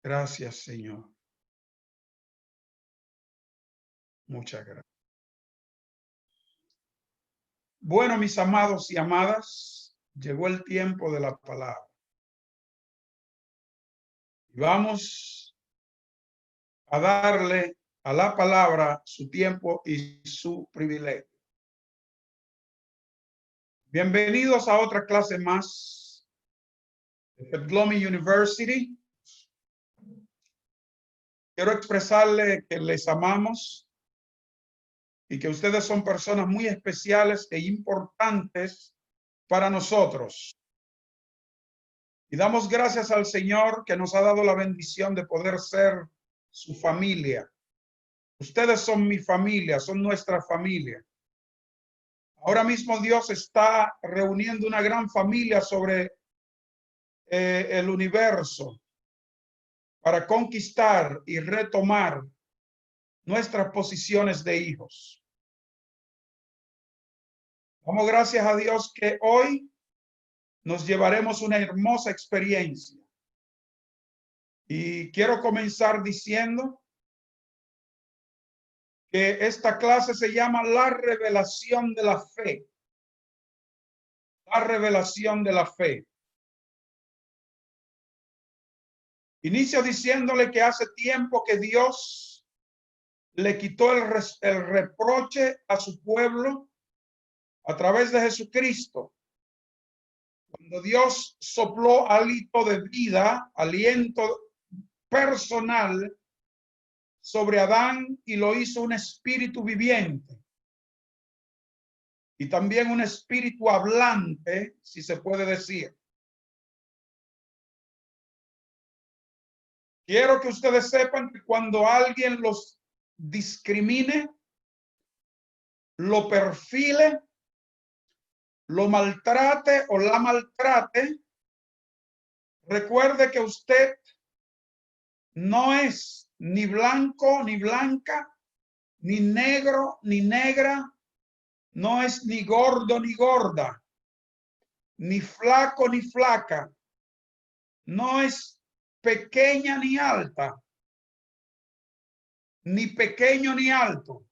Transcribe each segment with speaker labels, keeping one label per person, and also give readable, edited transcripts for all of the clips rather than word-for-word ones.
Speaker 1: Gracias, Señor. Muchas gracias. Bueno, mis amados y amadas, llegó el tiempo de la palabra. Y vamos a darle a la palabra su tiempo y su privilegio. Bienvenidos a otra clase más de Pedlomi University. Quiero expresarle que les amamos y que ustedes son personas muy especiales e importantes para nosotros. Y damos gracias al Señor que nos ha dado la bendición de poder ser su familia. Ustedes son mi familia, son nuestra familia. Ahora mismo Dios está reuniendo una gran familia sobre el universo para conquistar y retomar nuestras posiciones de hijos. Damos gracias a Dios que hoy nos llevaremos una hermosa experiencia. Y quiero comenzar diciendo que esta clase se llama la revelación de la fe. La revelación de la fe. Inicio diciéndole que hace tiempo que Dios le quitó el reproche a su pueblo a través de Jesucristo. Cuando Dios sopló hálito de vida, aliento personal sobre Adán y lo hizo un espíritu viviente. Y también un espíritu hablante, si se puede decir. Quiero que ustedes sepan que cuando alguien los discrimine, lo perfile, lo maltrate o la maltrate, recuerde que usted no es ni blanco ni blanca, ni negro ni negra, no es ni gordo ni gorda, ni flaco ni flaca, no es pequeña ni alta, ni pequeño ni alto.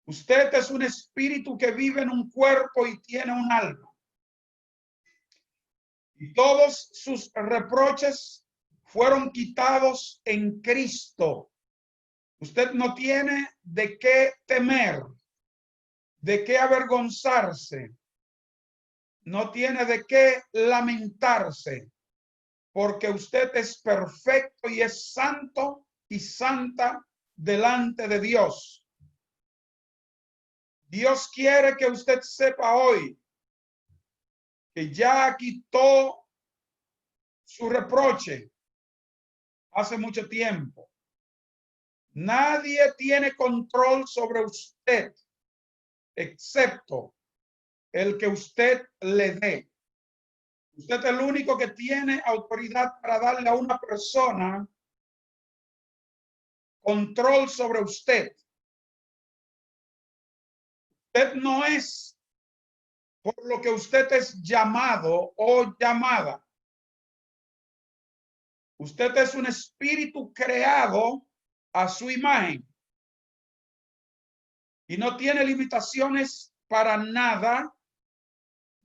Speaker 1: Usted es un espíritu que vive en un cuerpo y tiene un alma. Y todos sus reproches fueron quitados en Cristo. Usted no tiene de qué temer, de qué avergonzarse, no tiene de qué lamentarse, porque usted es perfecto y es santo y santa delante de Dios. Dios quiere que usted sepa hoy que ya quitó su reproche hace mucho tiempo. Nadie tiene control sobre usted excepto el que usted le dé. Usted es el único que tiene autoridad para darle a una persona control sobre usted. Usted no es por lo que usted es llamado o llamada. Usted es un espíritu creado a su imagen y no tiene limitaciones para nada,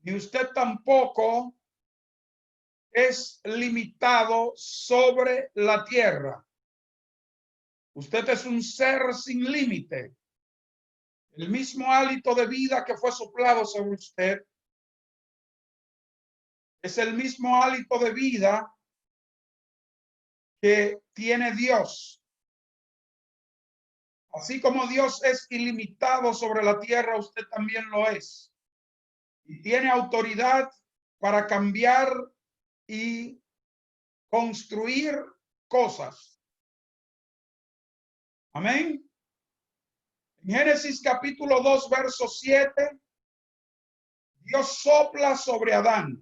Speaker 1: ni usted tampoco es limitado sobre la tierra. Usted es un ser sin límite. El mismo hálito de vida que fue soplado sobre usted es el mismo hálito de vida que tiene Dios. Así como Dios es ilimitado sobre la tierra, usted también lo es. Y tiene autoridad para cambiar y construir cosas. Amén. En Génesis capítulo 2, verso 7, Dios sopla sobre Adán.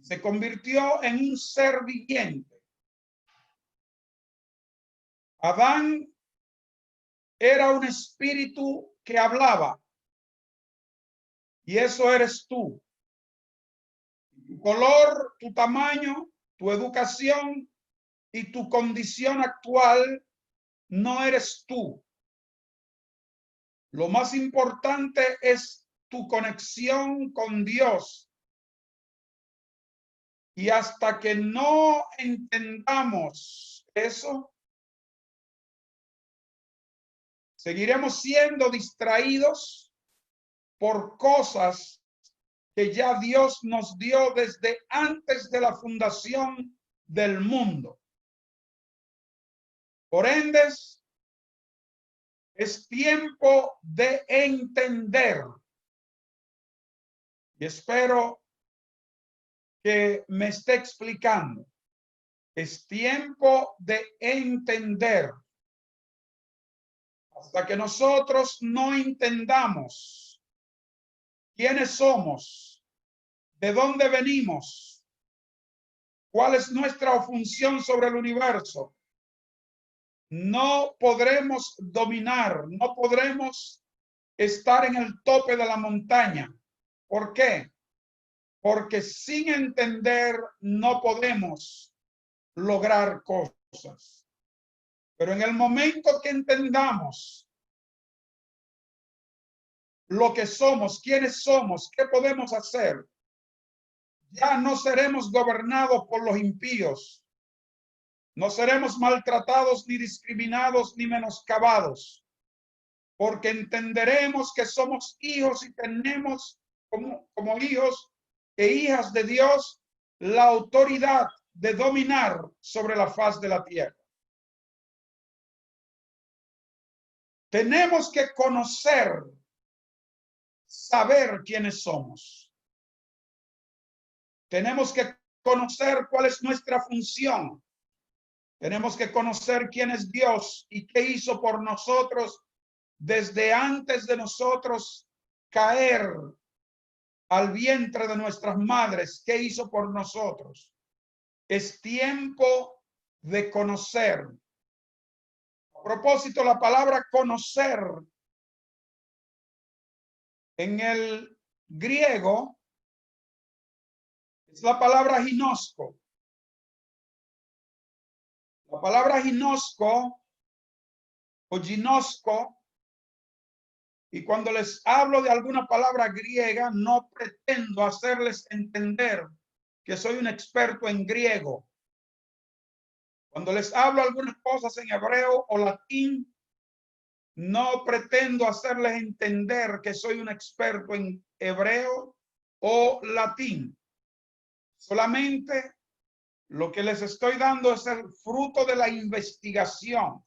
Speaker 1: Se convirtió en un ser viviente. Adán era un espíritu que hablaba. Y eso eres tú. Tu color, tu tamaño, tu educación y tu condición actual no eres tú. Lo más importante es tu conexión con Dios. Y hasta que no entendamos eso, seguiremos siendo distraídos por cosas que ya Dios nos dio desde antes de la fundación del mundo. Por ende, es tiempo de entender. Y espero que me esté explicando. Es tiempo de entender. Hasta que nosotros no entendamos quiénes somos, de dónde venimos, cuál es nuestra función sobre el universo, no podremos dominar, no podremos estar en el tope de la montaña. ¿Por qué? Porque sin entender no podemos lograr cosas. Pero en el momento que entendamos lo que somos, quiénes somos, qué podemos hacer, ya no seremos gobernados por los impíos. No seremos maltratados, ni discriminados, ni menoscabados, porque entenderemos que somos hijos y tenemos como hijos e hijas de Dios la autoridad de dominar sobre la faz de la tierra. Tenemos que conocer, saber quiénes somos. Tenemos que conocer cuál es nuestra función. Tenemos que conocer quién es Dios y qué hizo por nosotros desde antes de nosotros caer al vientre de nuestras madres, qué hizo por nosotros. Es tiempo de conocer. A propósito, la palabra conocer en el griego es la palabra ginosco. La palabra ginosco o ginosco, y cuando les hablo de alguna palabra griega, no pretendo hacerles entender que soy un experto en griego. Cuando les hablo algunas cosas en hebreo o latín, no pretendo hacerles entender que soy un experto en hebreo o latín. Solamente lo que les estoy dando es el fruto de la investigación,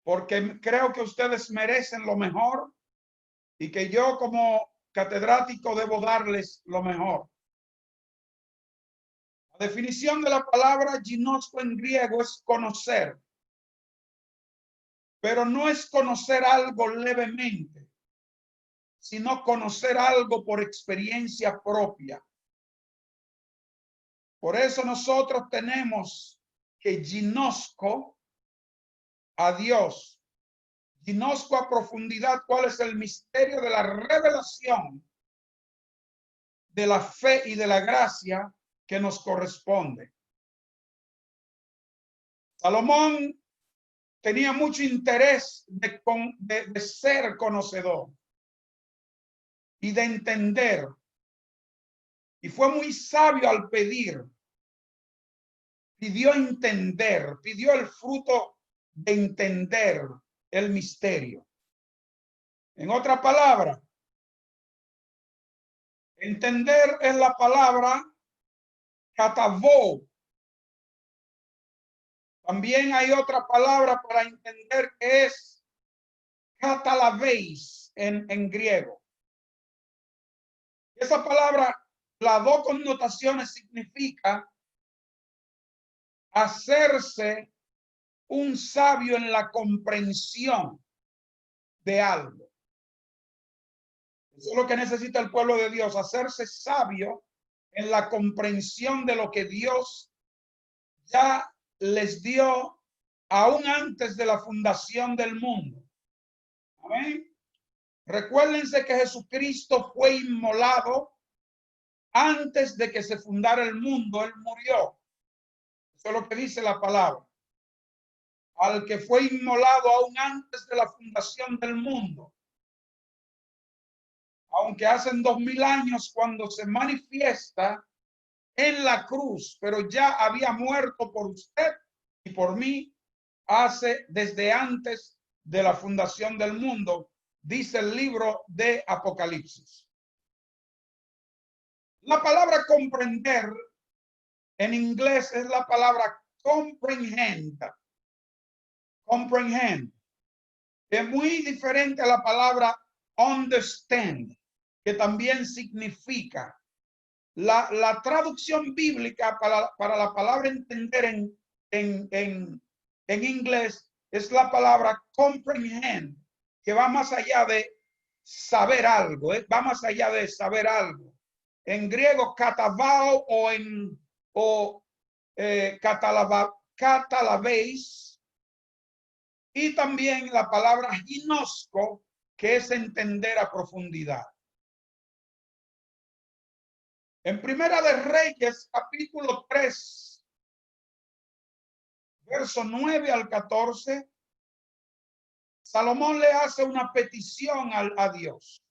Speaker 1: porque creo que ustedes merecen lo mejor y que yo como catedrático debo darles lo mejor. La definición de la palabra ginosco en griego es conocer, pero no es conocer algo levemente, sino conocer algo por experiencia propia. Por eso nosotros tenemos que ginosco a Dios, ginosco a profundidad cuál es el misterio de la revelación de la fe y de la gracia que nos corresponde. Salomón tenía mucho interés de ser conocedor y de entender, y fue muy sabio al pedir. Pidió entender, pidió el fruto de entender el misterio. En otra palabra, entender es la palabra katavó. También hay otra palabra para entender que es katalaveis en griego. Esa palabra, las dos connotaciones significa hacerse un sabio en la comprensión de algo. Eso es lo que necesita el pueblo de Dios, hacerse sabio en la comprensión de lo que Dios ya les dio aún antes de la fundación del mundo. Amén. Recuérdense que Jesucristo fue inmolado antes de que se fundara el mundo, él murió. Eso es lo que dice la palabra. Al que fue inmolado aún antes de la fundación del mundo. Aunque hacen 2000 años cuando se manifiesta en la cruz, pero ya había muerto por usted y por mí desde antes de la fundación del mundo, dice el libro de Apocalipsis. La palabra comprender en inglés es la palabra comprehend. Comprehend. Es muy diferente a la palabra understand, que también significa. La traducción bíblica para la palabra entender en inglés es la palabra comprehend, que va más allá de saber algo, va más allá de saber algo. En griego, katabao catalabéis, y también la palabra ginosco, que es entender a profundidad. En Primera de Reyes, capítulo 3, verso 9 al 14, Salomón le hace una petición a Dios.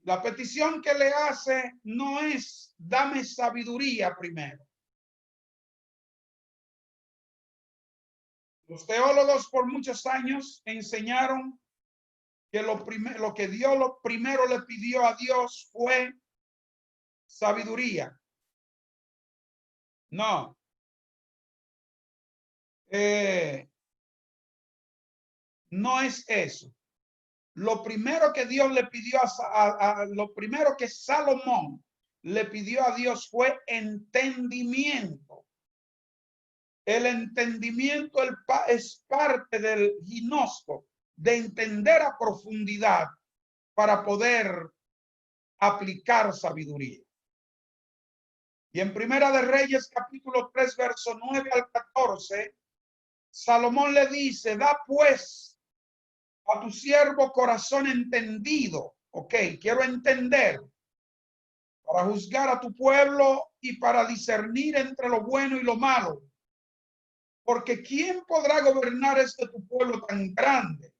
Speaker 1: La petición que le hace no es, dame sabiduría primero. Los teólogos por muchos años enseñaron que lo que Dios primero le pidió a Dios fue sabiduría. No. No es eso. Lo primero que Dios le pidió lo primero que Salomón le pidió a Dios fue entendimiento. El entendimiento es parte del ginosco, de entender a profundidad para poder aplicar sabiduría. Y en Primera de Reyes, capítulo 3, verso 9 al 14, Salomón le dice, da pues a tu siervo corazón entendido. Ok, quiero entender para juzgar a tu pueblo y para discernir entre lo bueno y lo malo. Porque ¿quién podrá gobernar tu pueblo tan grande?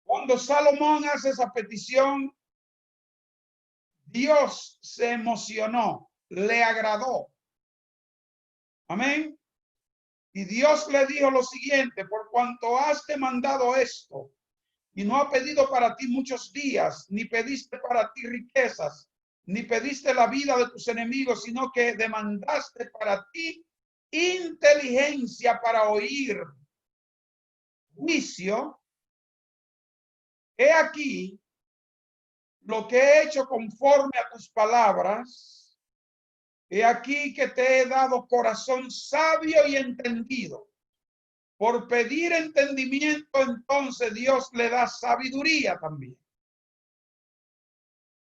Speaker 1: Cuando Salomón hace esa petición, Dios se emocionó, le agradó. Amén. Y Dios le dijo lo siguiente, por cuanto has demandado esto, y no ha pedido para ti muchos días, ni pediste para ti riquezas, ni pediste la vida de tus enemigos, sino que demandaste para ti inteligencia para oír juicio. He aquí lo que he hecho conforme a tus palabras. He aquí que te he dado corazón sabio y entendido. Por pedir entendimiento, entonces Dios le da sabiduría también.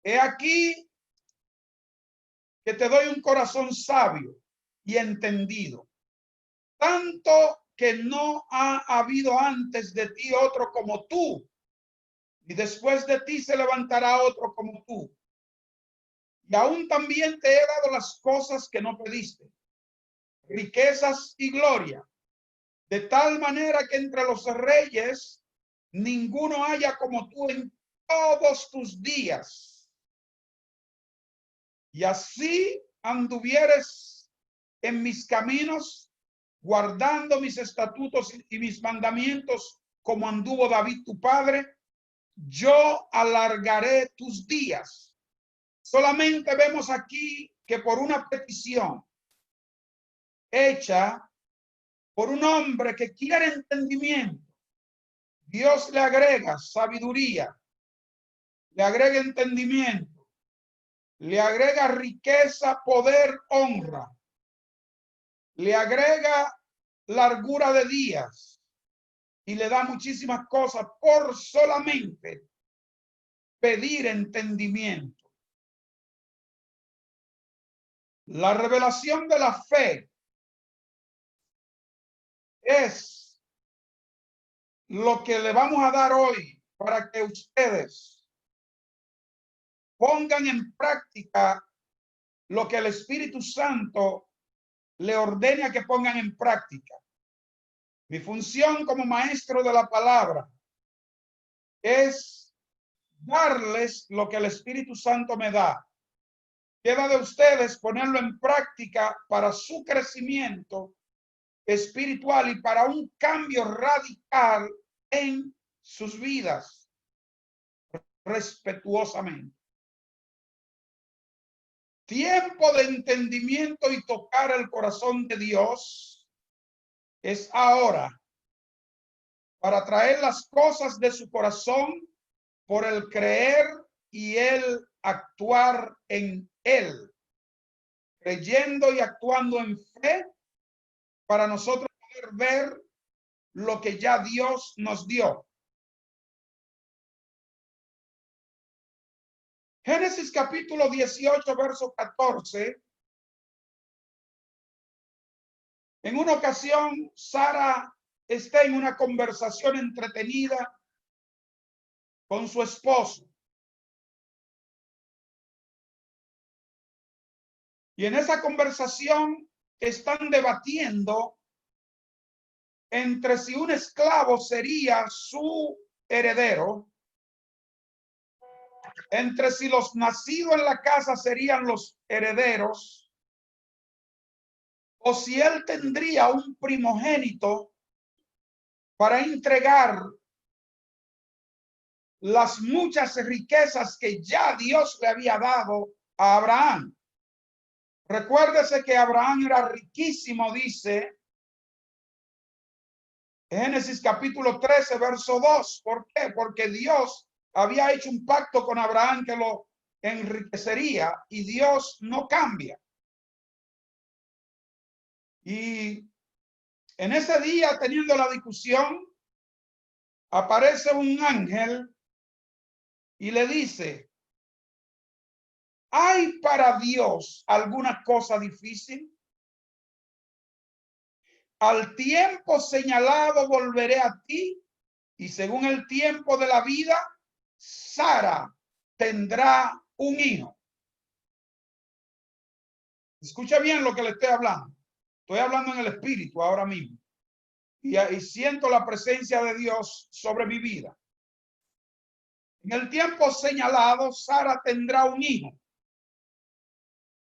Speaker 1: He aquí que te doy un corazón sabio y entendido, tanto que no ha habido antes de ti otro como tú, y después de ti se levantará otro como tú. Y aún también te he dado las cosas que no pediste, riquezas y gloria, de tal manera que entre los reyes ninguno haya como tú en todos tus días. Y así anduvieres en mis caminos, guardando mis estatutos y mis mandamientos, como anduvo David tu padre, yo alargaré tus días. Solamente vemos aquí que por una petición hecha por un hombre que quiere entendimiento, Dios le agrega sabiduría, le agrega entendimiento, le agrega riqueza, poder, honra, le agrega largura de días y le da muchísimas cosas por solamente pedir entendimiento. La revelación de la fe es lo que le vamos a dar hoy para que ustedes pongan en práctica lo que el Espíritu Santo le ordene a que pongan en práctica. Mi función como maestro de la palabra es darles lo que el Espíritu Santo me da. Queda de ustedes ponerlo en práctica para su crecimiento espiritual y para un cambio radical en sus vidas, respetuosamente. Tiempo de entendimiento y tocar el corazón de Dios es ahora, para traer las cosas de su corazón por el creer y el actuar en él, creyendo y actuando en fe, para nosotros poder ver lo que ya Dios nos dio. Génesis capítulo 18, verso 14. En una ocasión, Sara está en una conversación entretenida con su esposo. Y en esa conversación están debatiendo entre si un esclavo sería su heredero, entre si los nacidos en la casa serían los herederos, o si él tendría un primogénito para entregar las muchas riquezas que ya Dios le había dado a Abraham. Recuérdese que Abraham era riquísimo, dice Génesis capítulo 13, verso 2. ¿Por qué? Porque Dios había hecho un pacto con Abraham que lo enriquecería y Dios no cambia. Y en ese día, teniendo la discusión, aparece un ángel y le dice: ¿hay para Dios alguna cosa difícil? Al tiempo señalado volveré a ti, y según el tiempo de la vida, Sara tendrá un hijo. Escucha bien lo que le estoy hablando. Estoy hablando en el espíritu ahora mismo. Y siento la presencia de Dios sobre mi vida. En el tiempo señalado, Sara tendrá un hijo.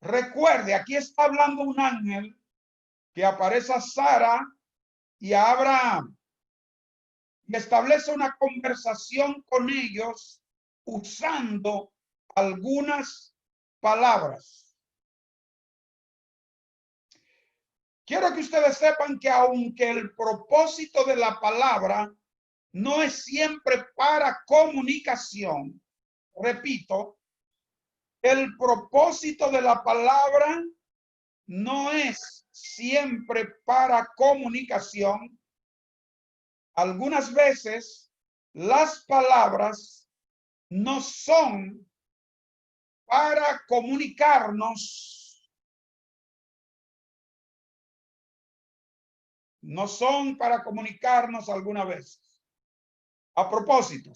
Speaker 1: Recuerde, aquí está hablando un ángel que aparece a Sara y a Abraham y establece una conversación con ellos usando algunas palabras. Quiero que ustedes sepan que aunque el propósito de la palabra no es siempre para comunicación, repito, el propósito de la palabra no es siempre para comunicación. Algunas veces las palabras no son para comunicarnos, algunas veces. A propósito,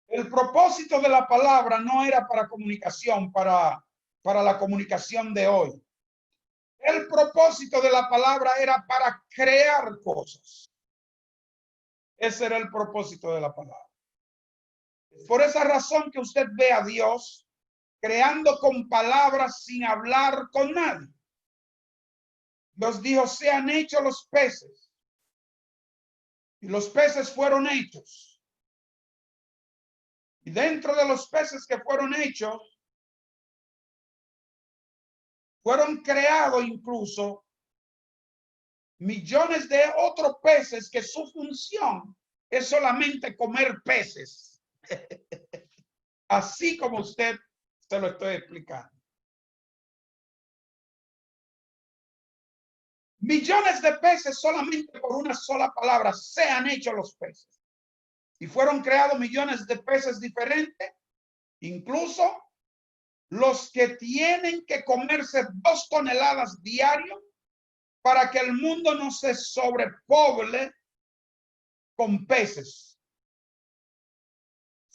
Speaker 1: el propósito de la palabra no era para comunicación, para la comunicación de hoy. El propósito de la palabra era para crear cosas. Ese era el propósito de la palabra. Por esa razón que usted ve a Dios creando con palabras sin hablar con nadie. Dios dijo: sean hechos los peces. Y los peces fueron hechos. Y dentro de los peces que fueron hechos, fueron creados incluso millones de otros peces que su función es solamente comer peces. Así como usted se lo estoy explicando. Millones de peces solamente por una sola palabra se han hecho los peces. Y fueron creados millones de peces diferentes, incluso los que tienen que comerse 2 toneladas diario para que el mundo no se sobrepoble con peces.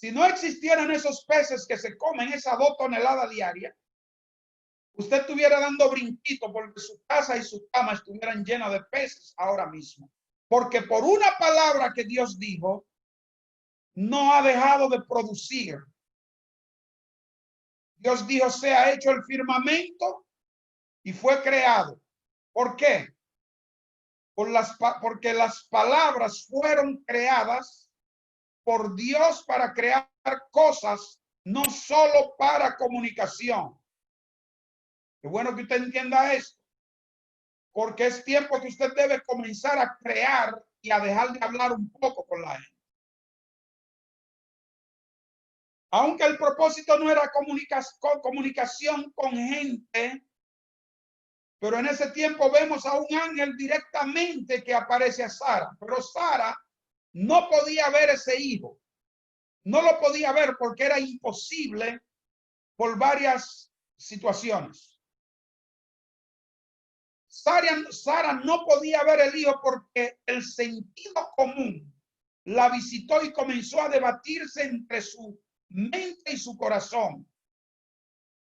Speaker 1: Si no existieran esos peces que se comen esas 2 toneladas diarias, usted estuviera dando brinquito porque su casa y su cama estuvieran llenas de peces ahora mismo. Porque por una palabra que Dios dijo, no ha dejado de producir. Dios dijo, se ha hecho el firmamento y fue creado. ¿Por qué? Porque las palabras fueron creadas por Dios para crear cosas, no solo para comunicación. Es bueno que usted entienda esto, porque es tiempo que usted debe comenzar a crear y a dejar de hablar un poco con la gente. Aunque el propósito no era comunicación con gente, pero en ese tiempo vemos a un ángel directamente que aparece a Sara. Pero Sara no podía ver ese hijo. No lo podía ver porque era imposible por varias situaciones. Sara no podía ver el hijo porque el sentido común la visitó y comenzó a debatirse entre su mente y su corazón.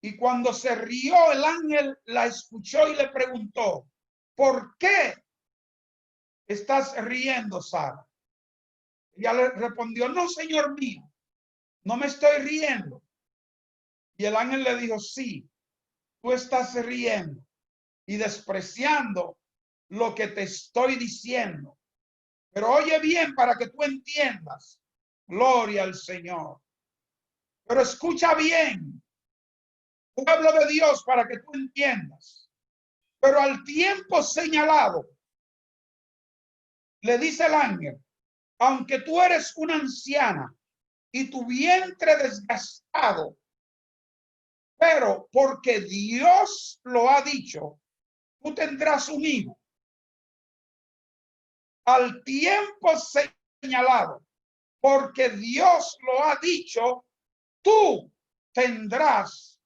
Speaker 1: Y cuando se rió, el ángel la escuchó y le preguntó, ¿por qué estás riendo, Sara? Ella le respondió, no, Señor mío, no me estoy riendo. Y el ángel le dijo, sí, tú estás riendo y despreciando lo que te estoy diciendo. Pero oye bien para que tú entiendas. Gloria al Señor. Pero escucha bien, pueblo de Dios, para que tú entiendas. Pero al tiempo señalado, le dice el ángel, aunque tú eres una anciana y tu vientre desgastado, pero porque Dios lo ha dicho, tú tendrás un hijo. Al tiempo señalado, porque Dios lo ha dicho, tú tendrás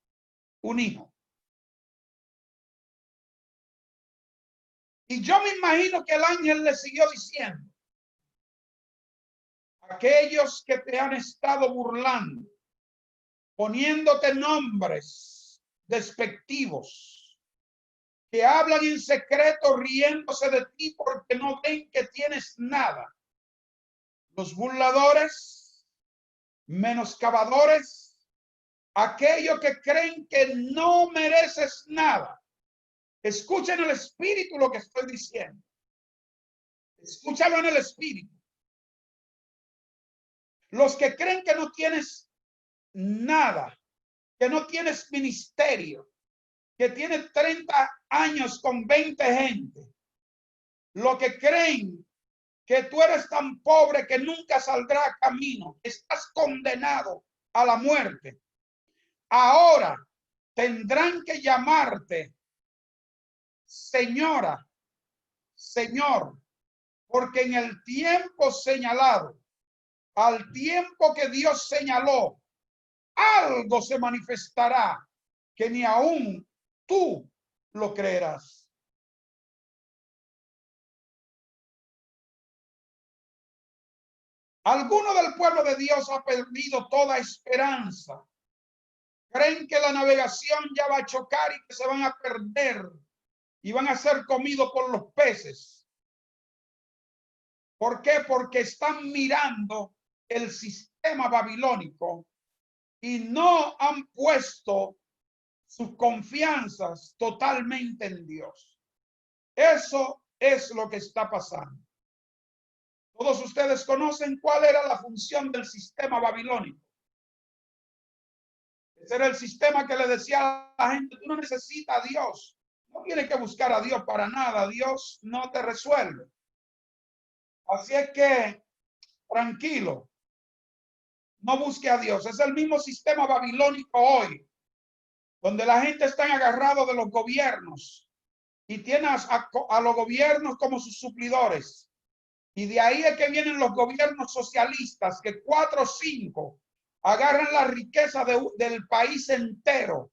Speaker 1: un hijo. Y yo me imagino que el ángel le siguió diciendo, aquellos que te han estado burlando, poniéndote nombres despectivos, que hablan en secreto riéndose de ti porque no ven que tienes nada. Los burladores, menoscabadores, aquellos que creen que no mereces nada. Escuchen el espíritu lo que estoy diciendo. Escúchalo en el espíritu. Los que creen que no tienes nada, que no tienes ministerio, que tienes 30 años con 20 gente, lo que creen que tú eres tan pobre que nunca saldrá a camino, estás condenado a la muerte. Ahora tendrán que llamarte señora, señor, porque en el tiempo señalado, al tiempo que Dios señaló, algo se manifestará que ni aún tú lo creerás. Alguno del pueblo de Dios ha perdido toda esperanza. Creen que la navegación ya va a chocar y que se van a perder y van a ser comidos por los peces. ¿Por qué? Porque están mirando el sistema babilónico y no han puesto sus confianzas totalmente en Dios. Eso es lo que está pasando. Todos ustedes conocen cuál era la función del sistema babilónico. Ese era el sistema que le decía a la gente, tú no necesitas a Dios. No tienes que buscar a Dios para nada. Dios no te resuelve. Así es que, tranquilo, no busque a Dios. Es el mismo sistema babilónico hoy, donde la gente está agarrado de los gobiernos y tiene a los gobiernos como sus suplidores. Y de ahí es que vienen los gobiernos socialistas, que 4 o 5 agarran la riqueza del país entero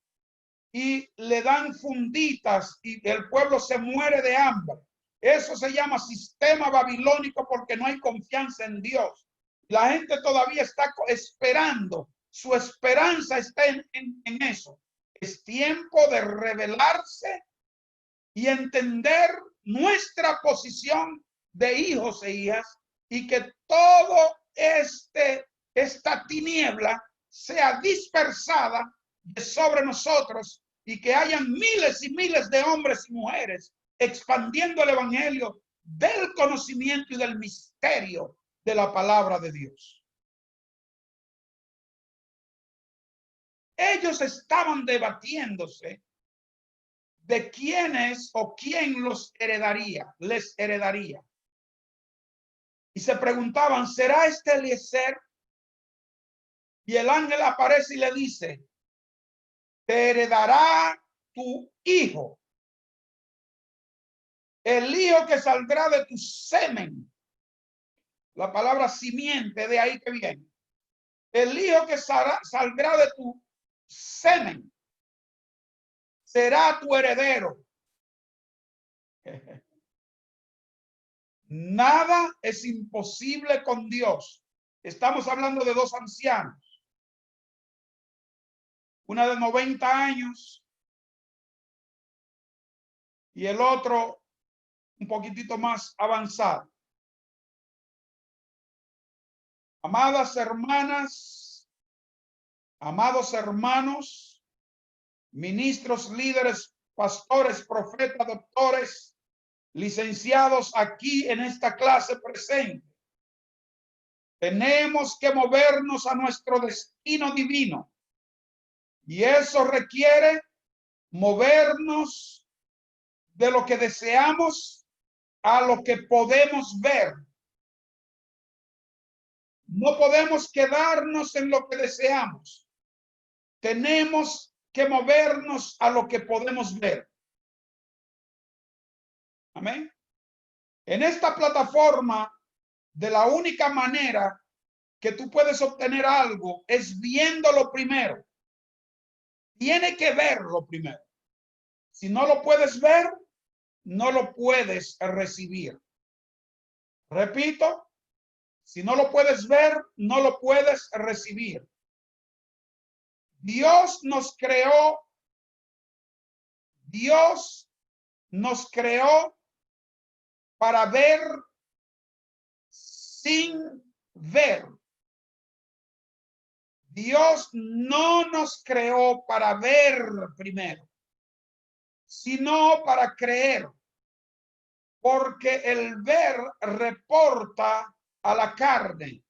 Speaker 1: y le dan funditas y el pueblo se muere de hambre. Eso se llama sistema babilónico porque no hay confianza en Dios. La gente todavía está esperando. Su esperanza está en eso. Es tiempo de revelarse y entender nuestra posición de hijos e hijas, y que todo esta tiniebla sea dispersada de sobre nosotros, y que hayan miles y miles de hombres y mujeres expandiendo el evangelio del conocimiento y del misterio de la palabra de Dios. Ellos estaban debatiéndose de quiénes o quién los heredaría, les heredaría. Y se preguntaban, ¿será este Eliezer? Y el ángel aparece y le dice, te heredará tu hijo, el hijo que saldrá de tu semen. La palabra simiente, de ahí que viene. El hijo que saldrá de tu semen será tu heredero. Nada es imposible con Dios. Estamos hablando de dos ancianos. Una de 90 años y el otro un poquitito más avanzado. Amadas hermanas, amados hermanos, ministros, líderes, pastores, profetas, doctores, licenciados aquí en esta clase presente. Tenemos que movernos a nuestro destino divino, y eso requiere movernos de lo que deseamos a lo que podemos ver. No podemos quedarnos en lo que deseamos. Tenemos que movernos a lo que podemos ver. Amén. En esta plataforma, de la única manera que tú puedes obtener algo es viéndolo primero. Tiene que verlo primero. Si no lo puedes ver, no lo puedes recibir. Repito, si no lo puedes ver, no lo puedes recibir. Dios nos creó para ver sin ver. Dios no nos creó para ver primero, sino para creer, porque el ver reporta a la carne,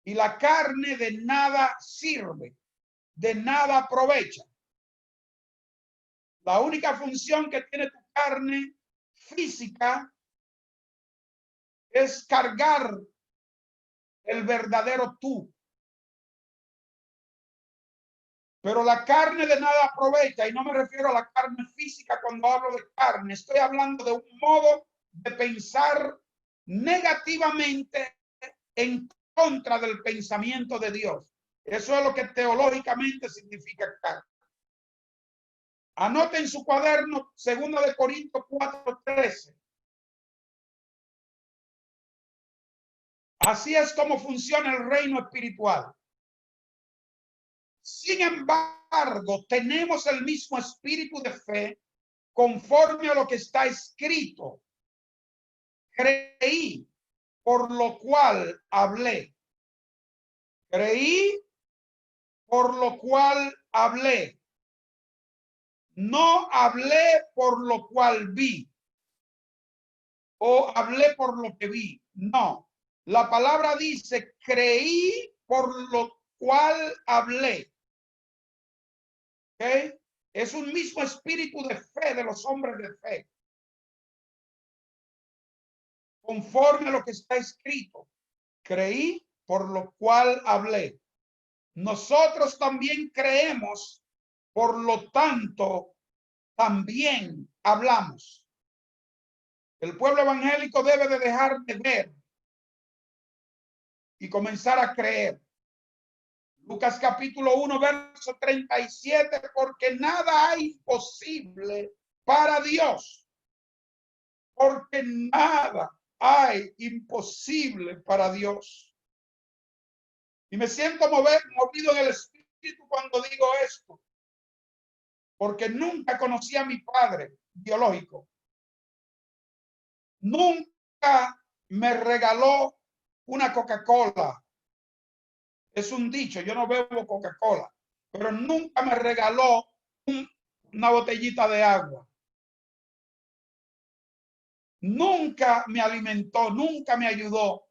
Speaker 1: y la carne de nada sirve, de nada aprovecha. La única función que tiene tu carne física es cargar el verdadero tú. Pero la carne de nada aprovecha, y no me refiero a la carne física cuando hablo de carne. Estoy hablando de un modo de pensar negativamente en contra del pensamiento de Dios. Eso es lo que teológicamente significa carne. Anote en su cuaderno 2 Corintios 4:13. Así es como funciona el reino espiritual. Sin embargo, tenemos el mismo espíritu de fe, conforme a lo que está escrito. Creí, por lo cual hablé. Creí, por lo cual hablé. No hablé por lo cual vi, o hablé por lo que vi. No. La palabra dice, creí, por lo cual hablé. ¿Okay? Es un mismo espíritu de fe de los hombres de fe. Conforme a lo que está escrito. Creí, por lo cual hablé. Nosotros también creemos, por lo tanto, también hablamos. El pueblo evangélico debe de dejar de ver y comenzar a creer. Lucas capítulo 1, verso 37, porque nada hay imposible para Dios. Porque nada hay imposible para Dios. Y me siento movido en el espíritu cuando digo esto, porque nunca conocí a mi padre biológico. Nunca me regaló una Coca-Cola. Es un dicho, yo no bebo Coca-Cola, pero nunca me regaló una botellita de agua. Nunca me alimentó, nunca me ayudó.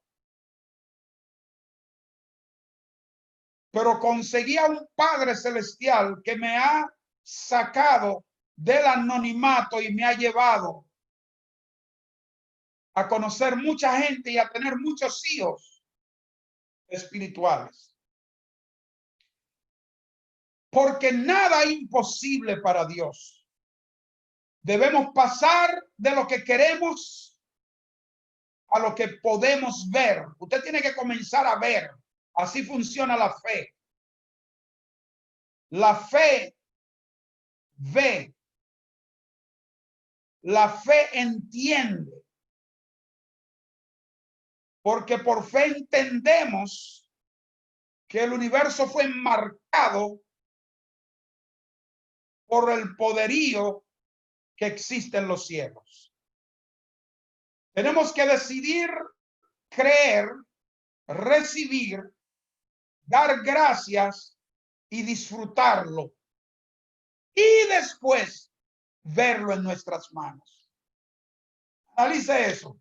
Speaker 1: Pero conseguí a un Padre Celestial que me ha sacado del anonimato y me ha llevado a conocer mucha gente y a tener muchos hijos espirituales. Porque nada es imposible para Dios. Debemos pasar de lo que queremos a lo que podemos ver. Usted tiene que comenzar a ver. Así funciona la fe. La fe ve. La fe entiende. Porque por fe entendemos que el universo fue marcado por el poderío que existe en los cielos. Tenemos que decidir creer, recibir, dar gracias y disfrutarlo. Y después verlo en nuestras manos. Analice eso.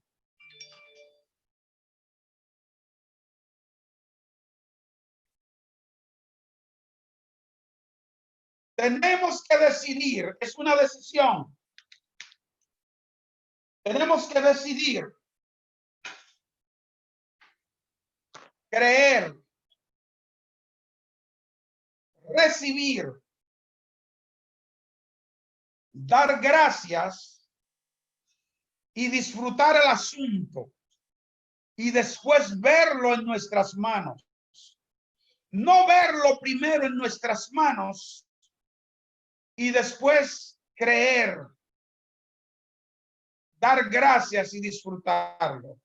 Speaker 1: Tenemos que decidir, es una decisión. Tenemos que decidir creer, recibir, dar gracias y disfrutar el asunto y después verlo en nuestras manos. No verlo primero en nuestras manos y después creer, dar gracias y disfrutarlo.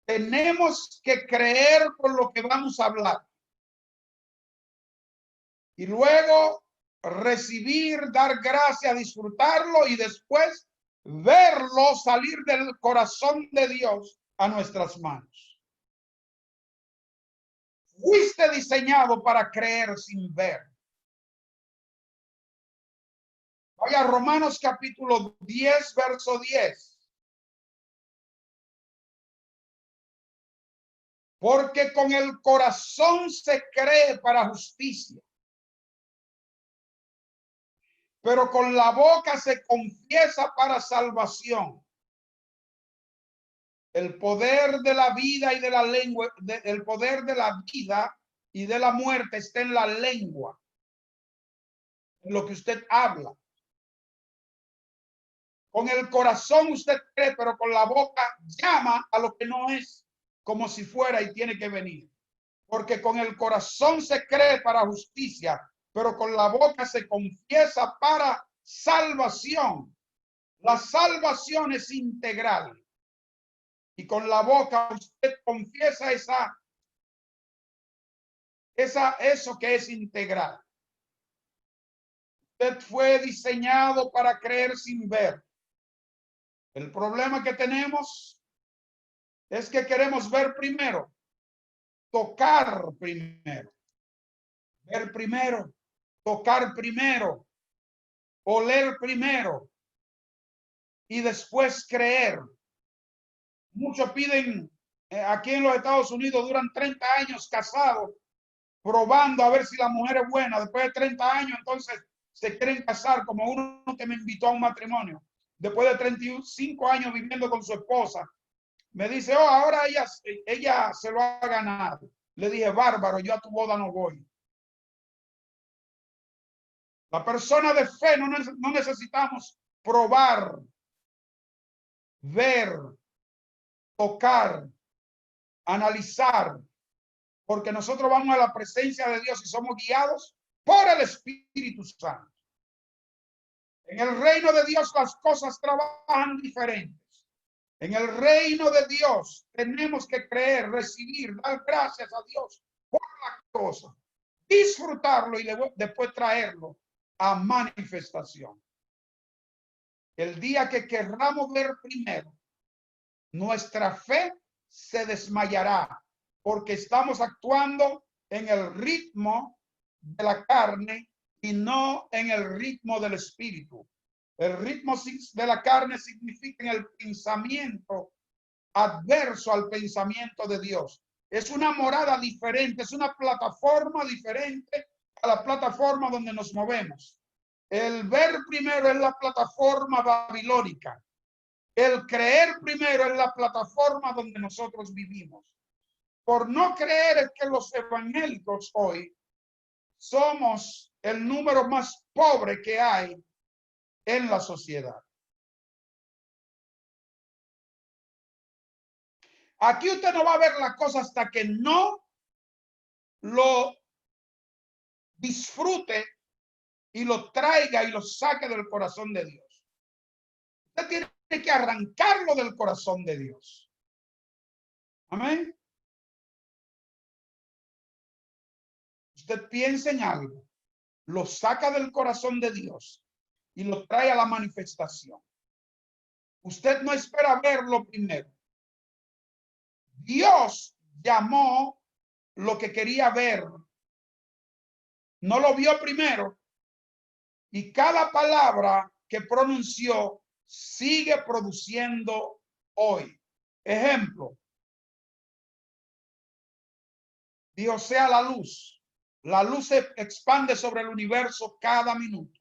Speaker 1: Tenemos que creer por lo que vamos a hablar. Y luego recibir, dar gracias, disfrutarlo y después verlo salir del corazón de Dios a nuestras manos. Fuiste diseñado para creer sin ver. Vaya a Romanos capítulo 10, verso 10. Porque con el corazón se cree para justicia, pero con la boca se confiesa para salvación. El poder de la vida y de la lengua, el poder de la vida y de la muerte está en la lengua, en lo que usted habla. Con el corazón usted cree, pero con la boca llama a lo que no es, como si fuera y tiene que venir. Porque con el corazón se cree para justicia, pero con la boca se confiesa para salvación. La salvación es integral. Y con la boca usted confiesa eso que es integral. Usted fue diseñado para creer sin ver. El problema que tenemos es que queremos ver primero, tocar primero, ver primero, tocar primero, oler primero y después creer. Muchos piden, aquí en los Estados Unidos duran 30 años casados, probando a ver si la mujer es buena. Después de 30 años, entonces se quieren casar, como uno que me invitó a un matrimonio. Después de 35 años viviendo con su esposa, me dice, oh, ahora ella se lo ha ganado. Le dije, bárbaro, yo a tu boda no voy. La persona de fe no necesitamos probar, ver, tocar, analizar, porque nosotros vamos a la presencia de Dios y somos guiados por el Espíritu Santo. En el reino de Dios las cosas trabajan diferentes. En el reino de Dios tenemos que creer, recibir, dar gracias a Dios por la cosa, disfrutarlo y después traerlo a manifestación. El día que querramos ver primero, nuestra fe se desmayará porque estamos actuando en el ritmo de la carne y no en el ritmo del espíritu. El ritmo de la carne significa en el pensamiento adverso al pensamiento de Dios. Es una morada diferente, es una plataforma diferente a la plataforma donde nos movemos. El ver primero es la plataforma babilónica. El creer primero es la plataforma donde nosotros vivimos. Por no creer es que los evangélicos hoy somos el número más pobre que hay en la sociedad. Aquí usted no va a ver la cosa hasta que no lo disfrute y lo traiga y lo saque del corazón de Dios. Usted tiene que arrancarlo del corazón de Dios. Amén. Usted piensa en algo, lo saca del corazón de Dios y lo trae a la manifestación. Usted no espera verlo primero. Dios llamó lo que quería ver. No lo vio primero. Y cada palabra que pronunció sigue produciendo hoy. Ejemplo. Dios sea la luz. La luz se expande sobre el universo cada minuto.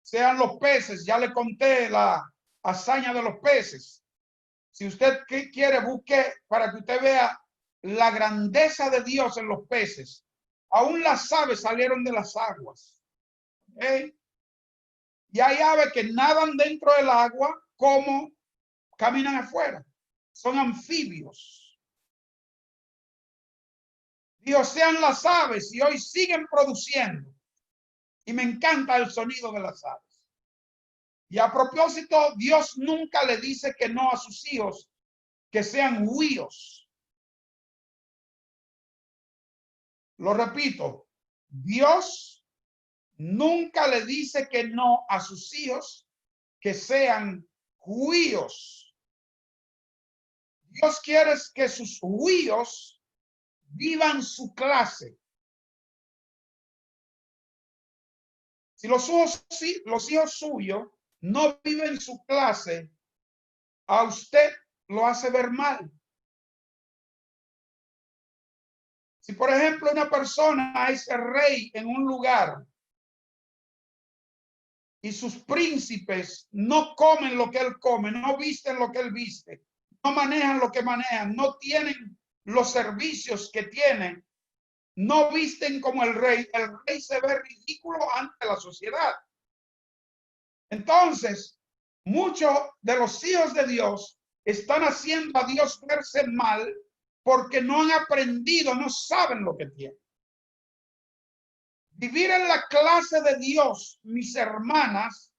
Speaker 1: Sean los peces, ya le conté la hazaña de los peces. Si usted quiere, busque para que usted vea la grandeza de Dios en los peces. Aún las aves salieron de las aguas. ¿Okay? Y hay aves que nadan dentro del agua como caminan afuera. Son anfibios. Dios sean las aves y hoy siguen produciendo. Y me encanta el sonido de las aves. Y a propósito, Dios nunca le dice que no a sus hijos, que sean huíos. Lo repito, Dios nunca le dice que no a sus hijos, que sean huíos. Dios quiere que sus huíos vivan su clase. Si los hijos suyos no viven su clase, a usted lo hace ver mal. Si, por ejemplo, una persona es el rey en un lugar y sus príncipes no comen lo que él come, no visten lo que él viste, no manejan lo que manejan, no tienen los servicios que tienen, no visten como el rey se ve ridículo ante la sociedad. Entonces, muchos de los hijos de Dios están haciendo a Dios verse mal porque no han aprendido, no saben lo que tienen. Vivir en la clase de Dios, mis hermanas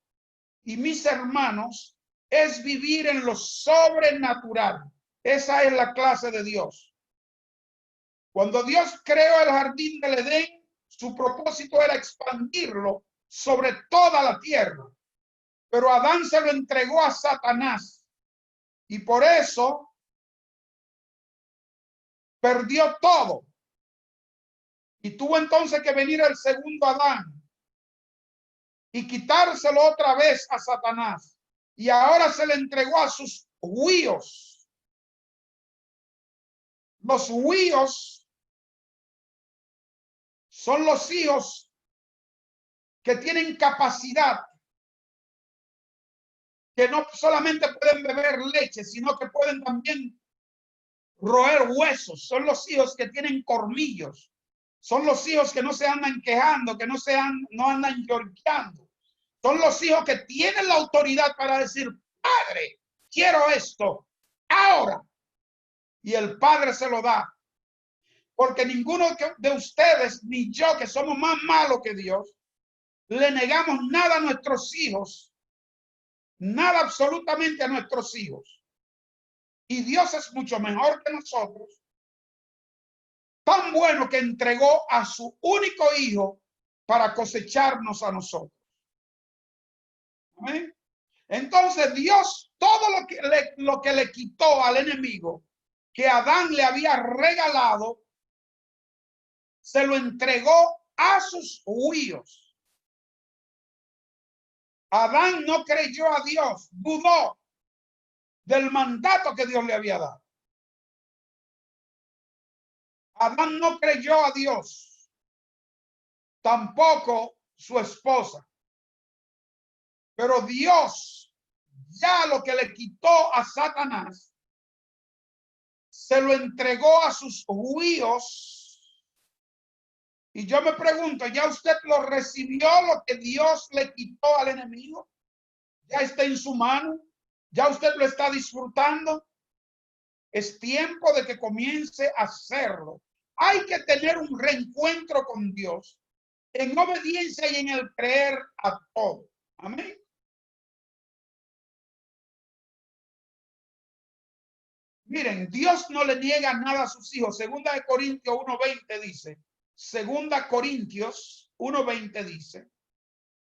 Speaker 1: y mis hermanos, es vivir en lo sobrenatural. Esa es la clase de Dios. Cuando Dios creó el jardín del Edén, su propósito era expandirlo sobre toda la tierra. Pero Adán se lo entregó a Satanás. Y por eso perdió todo. Y tuvo entonces que venir el segundo Adán y quitárselo otra vez a Satanás. Y ahora se le entregó a sus huíos. Los huíos son los hijos que tienen capacidad, que no solamente pueden beber leche, sino que pueden también roer huesos. Son los hijos que tienen colmillos. Son los hijos que no se andan quejando, que no andan lloriqueando. Son los hijos que tienen la autoridad para decir, Padre, quiero esto ahora. Y el Padre se lo da. Porque ninguno de ustedes, ni yo, que somos más malos que Dios, le negamos nada a nuestros hijos. Nada absolutamente a nuestros hijos. Y Dios es mucho mejor que nosotros. tan bueno que entregó a su único hijo para cosecharnos a nosotros. ¿Amén? Entonces Dios, todo lo que le quitó al enemigo, que Adán le había regalado, se lo entregó a sus huíos. Adán no creyó a Dios, dudó del mandato que Dios le había dado. Adán no creyó a Dios, tampoco su esposa. Pero Dios, ya lo que le quitó a Satanás, se lo entregó a sus huíos. Y yo me pregunto, ¿ya usted lo recibió, lo que Dios le quitó al enemigo? ¿Ya está en su mano? ¿Ya usted lo está disfrutando? Es tiempo de que comience a hacerlo. Hay que tener un reencuentro con Dios en obediencia y en el creer a todo. Amén. Miren, Dios no le niega nada a sus hijos. Segunda de Corintios 1:20 dice, Segunda Corintios 1:20 dice,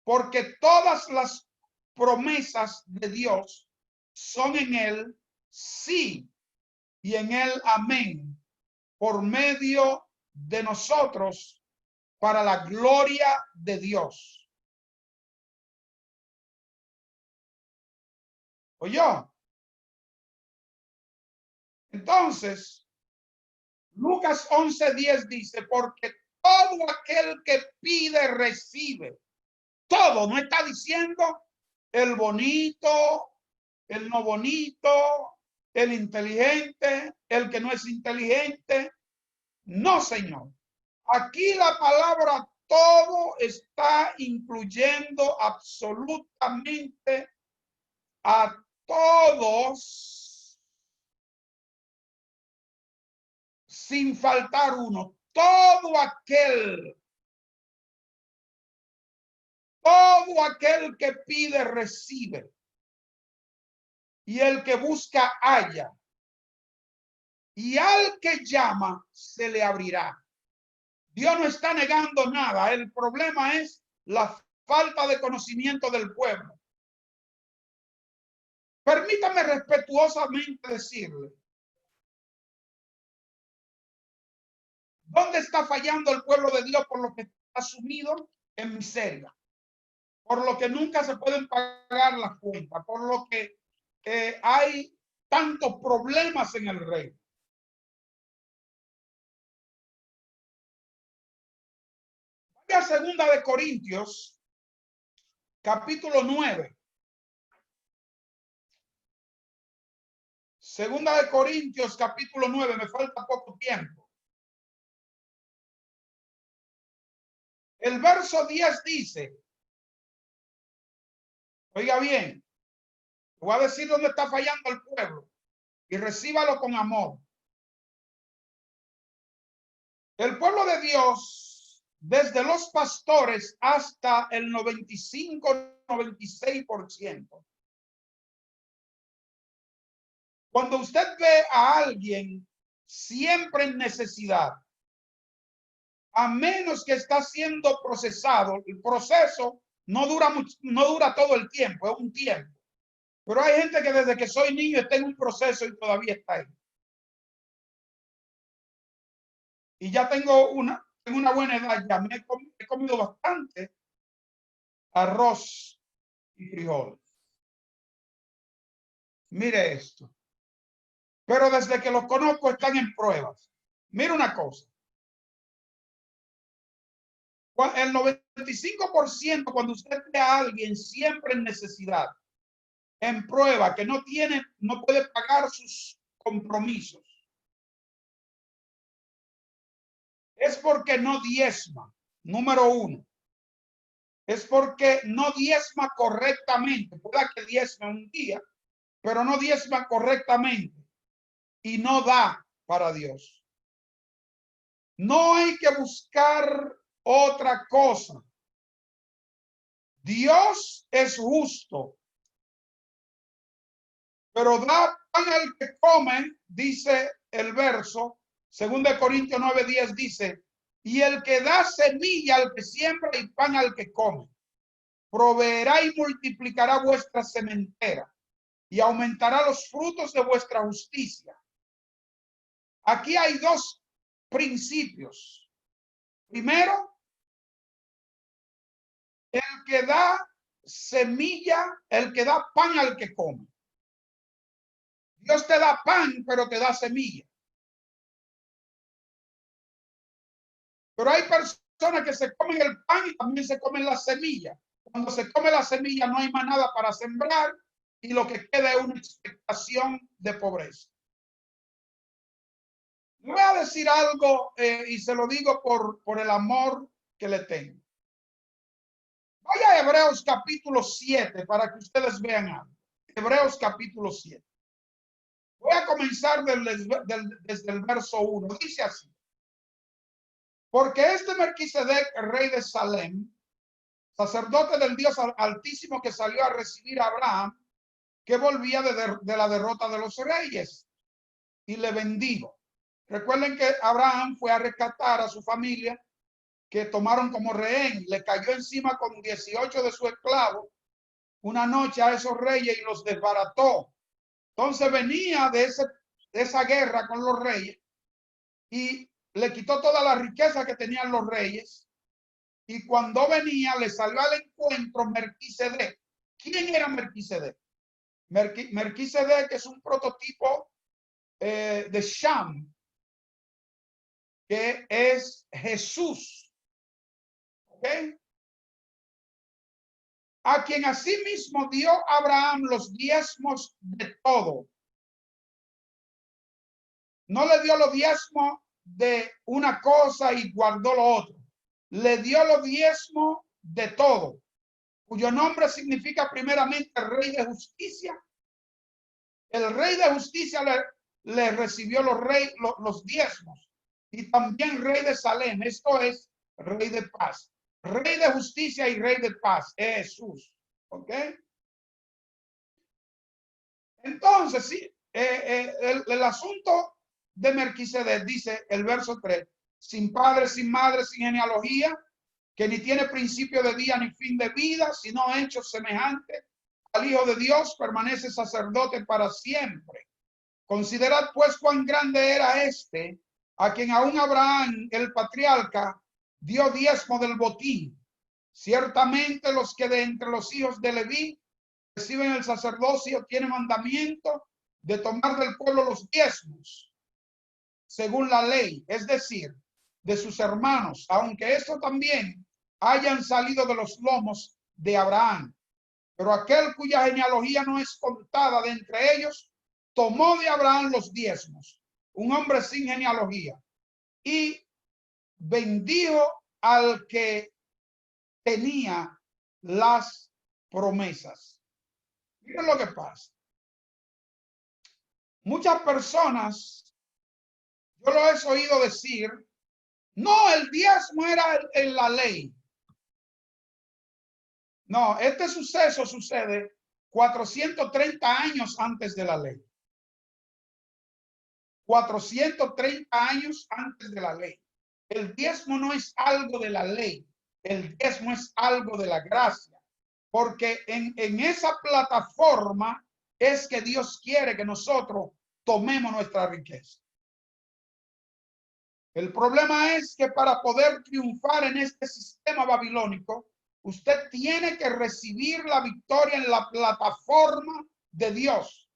Speaker 1: porque todas las promesas de Dios son en él sí y en él amén, por medio de nosotros para la gloria de Dios. ¿Oyó? Entonces, Lucas 11:10 dice, porque todo aquel que pide recibe. Todo, no está diciendo el bonito, el no bonito, el inteligente, el que no es inteligente. No, señor. Aquí la palabra todo está incluyendo absolutamente a todos sin faltar uno. Todo aquel que pide recibe, y el que busca halla, y al que llama se le abrirá. Dios no está negando nada. El problema es la falta de conocimiento del pueblo. Permítame respetuosamente decirle, ¿dónde está fallando el pueblo de Dios? Por lo que está sumido en miseria, por lo que nunca se pueden pagar las cuentas, por lo que hay tantos problemas en el reino. Vaya a Segunda de Corintios, capítulo 9. Segunda de Corintios, capítulo 9. Me falta poco tiempo. El verso 10 dice, oiga bien, voy a decir dónde está fallando el pueblo y recíbalo con amor. El pueblo de Dios, desde los pastores hasta el 95-96%. Cuando usted ve a alguien siempre en necesidad, a menos que está siendo procesado, el proceso no dura todo el tiempo, es un tiempo. Pero hay gente que desde que soy niño está en un proceso y todavía está ahí. Y ya tengo una buena edad, ya he comido bastante arroz y frijoles. Mire esto. Pero desde que los conozco están en pruebas. Mira una cosa. El 95% cuando usted ve a alguien siempre en necesidad, en prueba, que no puede pagar sus compromisos, es porque no diezma, número uno. Es porque no diezma correctamente. Pueda que diezma un día, pero no diezma correctamente y no da para Dios. No hay que buscar otra cosa. Dios es justo, pero da pan al que come, dice el verso, Segunda de Corintios 9:10 dice, y el que da semilla al que siembra y pan al que come, proveerá y multiplicará vuestra sementera y aumentará los frutos de vuestra justicia. Aquí hay dos principios. Primero, el que da semilla, el que da pan al que come. Dios te da pan, pero te da semilla. Pero hay personas que se comen el pan y también se comen la semilla. Cuando se come la semilla no hay más nada para sembrar y lo que queda es una expectación de pobreza. Voy a decir algo y se lo digo por el amor que le tengo. Vaya a Hebreos capítulo 7 para que ustedes vean algo. Hebreos capítulo 7. Voy a comenzar desde el verso 1. Dice así. Porque este Melquisedec, rey de Salem, sacerdote del Dios Altísimo que salió a recibir a Abraham, que volvía de la derrota de los reyes, y le bendigo. Recuerden que Abraham fue a rescatar a su familia que tomaron como rehén, le cayó encima con 18 de sus esclavos una noche a esos reyes y los desbarató. Entonces venía de esa guerra con los reyes y le quitó toda la riqueza que tenían los reyes. Y cuando venía, le salió al encuentro Melquisedec. ¿Quién era Melquisedec? Melquisedec es un prototipo de Sham, que es Jesús. ¿Ok? A quien asimismo dio Abraham los diezmos de todo. No le dio los diezmos de una cosa y guardó lo otro. Le dio los diezmos de todo, cuyo nombre significa primeramente rey de justicia. El rey de justicia le recibió los diezmos y también rey de Salem, esto es rey de paz. Rey de justicia y rey de paz, Jesús. ¿Ok? Entonces, sí, el asunto de Melquisedec dice el verso 3, sin padre, sin madre, sin genealogía, que ni tiene principio de día ni fin de vida, sino hecho semejante al Hijo de Dios, permanece sacerdote para siempre. Considerad pues cuán grande era este, a quien aún Abraham, el patriarca, dio diezmo del botín. Ciertamente los que de entre los hijos de Leví reciben el sacerdocio tienen mandamiento de tomar del pueblo los diezmos, según la ley, es decir, de sus hermanos, aunque esto también hayan salido de los lomos de Abraham. Pero aquel cuya genealogía no es contada de entre ellos, tomó de Abraham los diezmos, un hombre sin genealogía, y bendijo al que tenía las promesas. Miren lo que pasa. Muchas personas, yo lo he oído decir, no, el diezmo era en la ley. No, este suceso sucede 430 años antes de la ley. 430 años antes de la ley. El diezmo no es algo de la ley, el diezmo es algo de la gracia, porque en esa plataforma es que Dios quiere que nosotros tomemos nuestra riqueza. El problema es que para poder triunfar en este sistema babilónico, usted tiene que recibir la victoria en la plataforma de Dios.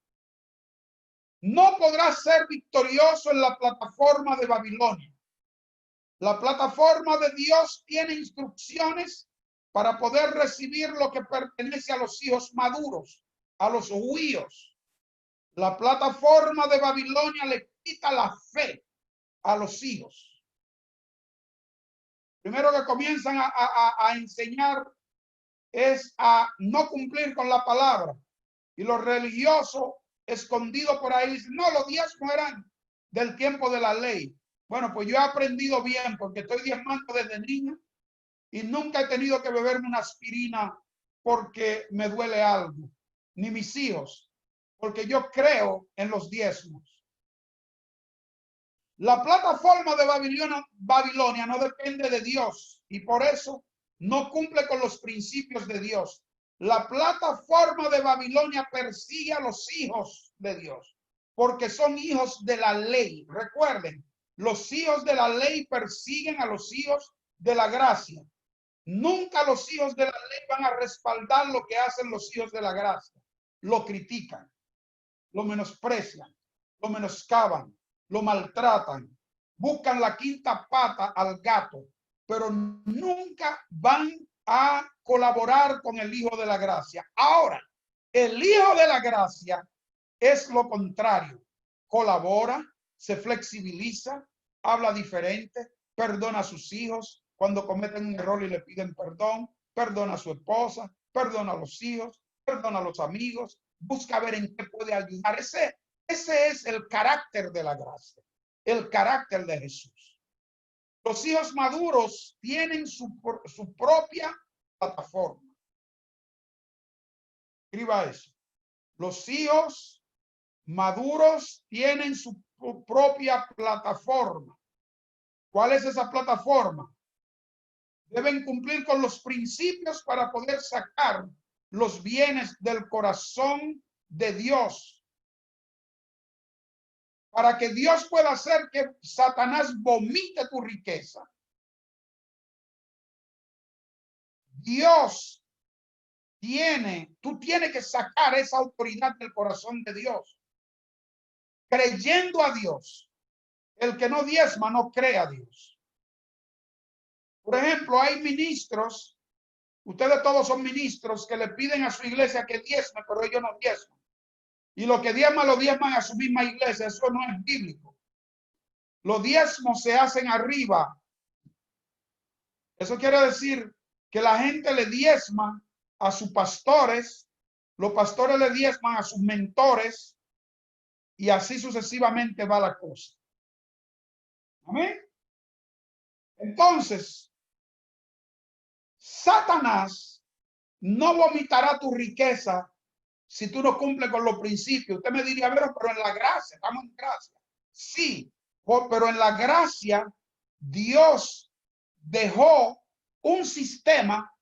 Speaker 1: No podrá ser victorioso en la plataforma de Babilonia. La plataforma de Dios tiene instrucciones para poder recibir lo que pertenece a los hijos maduros, a los judíos. La plataforma de Babilonia le quita la fe a los hijos. Primero que comienzan a enseñar es a no cumplir con la palabra. Y los religiosos escondidos por ahí dicen, no, los diezmos eran del tiempo de la ley. Bueno, pues yo he aprendido bien porque estoy diezmando desde niño y nunca he tenido que beberme una aspirina porque me duele algo, ni mis hijos, porque yo creo en los diezmos. La plataforma de Babilonia no depende de Dios y por eso no cumple con los principios de Dios. La plataforma de Babilonia persigue a los hijos de Dios porque son hijos de la ley. Recuerden, los hijos de la ley persiguen a los hijos de la gracia. Nunca los hijos de la ley van a respaldar lo que hacen los hijos de la gracia. Lo critican, lo menosprecian, lo menoscaban, lo maltratan, buscan la quinta pata al gato, pero nunca van a colaborar con el hijo de la gracia. Ahora, el hijo de la gracia es lo contrario. Colabora, se flexibiliza, habla diferente, perdona a sus hijos cuando cometen un error y le piden perdón, perdona a su esposa, perdona a los hijos, perdona a los amigos, busca ver en qué puede ayudar. Ese es el carácter de la gracia, el carácter de Jesús. Los hijos maduros tienen su propia plataforma. Escriba eso. Los hijos maduros tienen su propia plataforma. ¿Cuál es esa plataforma? Deben cumplir con los principios para poder sacar los bienes del corazón de Dios. Para que Dios pueda hacer que Satanás vomite tu riqueza. Tú tienes que sacar esa autoridad del corazón de Dios. Creyendo a Dios. El que no diezma no cree a Dios. Por ejemplo, hay ministros, ustedes todos son ministros que le piden a su iglesia que diezme, pero ellos no diezman. Y lo que diezman, lo diezman a su misma iglesia. Eso no es bíblico. Los diezmos se hacen arriba. Eso quiere decir que la gente le diezma a sus pastores, los pastores le diezman a sus mentores y así sucesivamente va la cosa. Amén. Entonces, Satanás no vomitará tu riqueza si tú no cumples con los principios. Usted me diría, pero en la gracia, estamos en gracia. Sí, pero en la gracia Dios dejó un sistema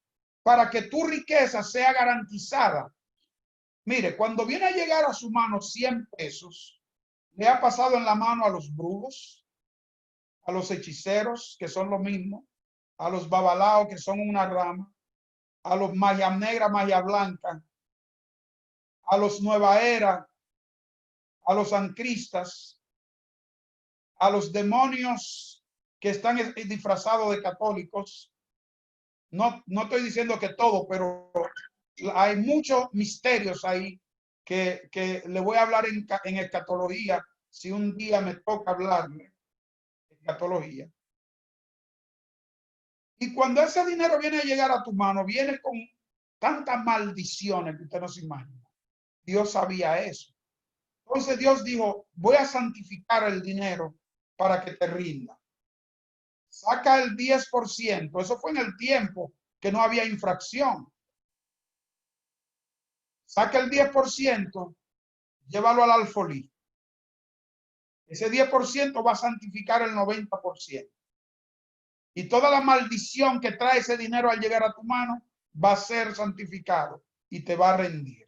Speaker 1: para que tu riqueza sea garantizada. Mire, cuando viene a llegar a su mano 100 pesos, le ha pasado en la mano a los brujos, a los hechiceros, que son lo mismo, a los babalaos, que son una rama, a los magia negra, magia blanca, a los nueva era, a los ancristas, a los demonios que están disfrazados de católicos. No estoy diciendo que todo, pero hay muchos misterios ahí que le voy a hablar en escatología, si un día me toca hablarle de escatología. Y cuando ese dinero viene a llegar a tu mano, viene con tantas maldiciones que usted no se imagina. Dios sabía eso. Entonces Dios dijo, voy a santificar el dinero para que te rinda. Saca el 10%. Eso fue en el tiempo que no había infracción. Saca el 10%, llévalo al alfolí. Ese 10% va a santificar el 90%. Y toda la maldición que trae ese dinero al llegar a tu mano va a ser santificado y te va a rendir.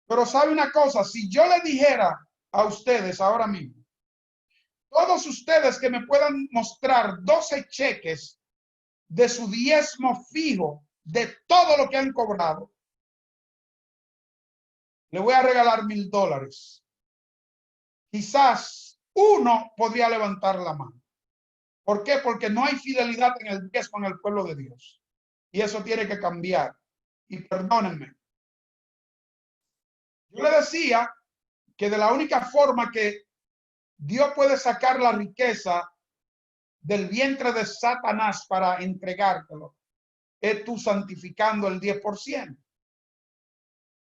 Speaker 1: Pero sabe una cosa, si yo le dijera a ustedes ahora mismo, todos ustedes que me puedan mostrar 12 cheques de su diezmo fijo de todo lo que han cobrado, le voy a regalar $1000. Quizás uno podría levantar la mano. ¿Por qué? Porque no hay fidelidad en el diezmo en el pueblo de Dios. Y eso tiene que cambiar. Y perdónenme. Yo le decía que de la única forma que Dios puede sacar la riqueza del vientre de Satanás para entregártelo es tú santificando el 10%.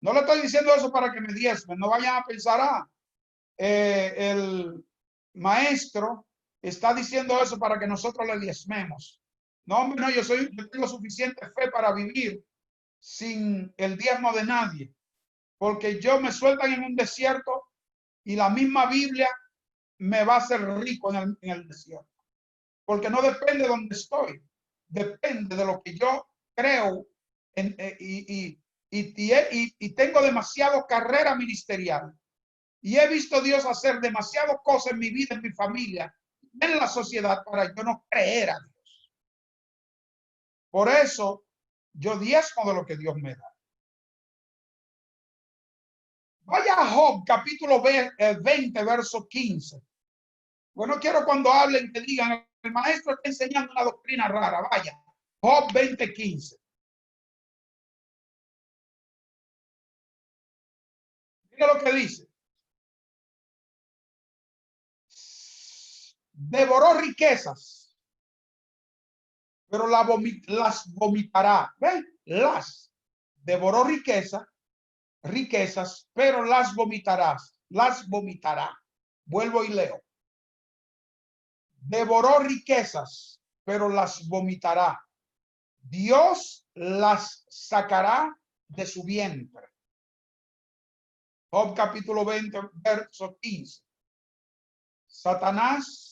Speaker 1: No le estoy diciendo eso para que me diezmen. No vayan a pensar, el maestro está diciendo eso para que nosotros le diezmemos. No, hombre, no, yo tengo suficiente fe para vivir sin el diezmo de nadie, porque yo me sueltan en un desierto y la misma Biblia me va a hacer rico en el desierto. Porque no depende de donde estoy, depende de lo que yo creo y tengo demasiado carrera ministerial. Y he visto a Dios hacer demasiadas cosas en mi vida, en mi familia, en la sociedad, para yo no creer a Dios. Por eso, yo diezmo de lo que Dios me da. Vaya a Job, capítulo 20, verso 15. Bueno, quiero cuando hablen que digan, el maestro está enseñando una doctrina rara. Vaya, Job 20, 15. Mira lo que dice. Devoró riquezas, pero las vomitará. ¿Ven? Devoró riquezas, pero las vomitarás. Las vomitará. Vuelvo y leo. Devoró riquezas, pero las vomitará. Dios las sacará de su vientre. Job capítulo 20, verso 15. Satanás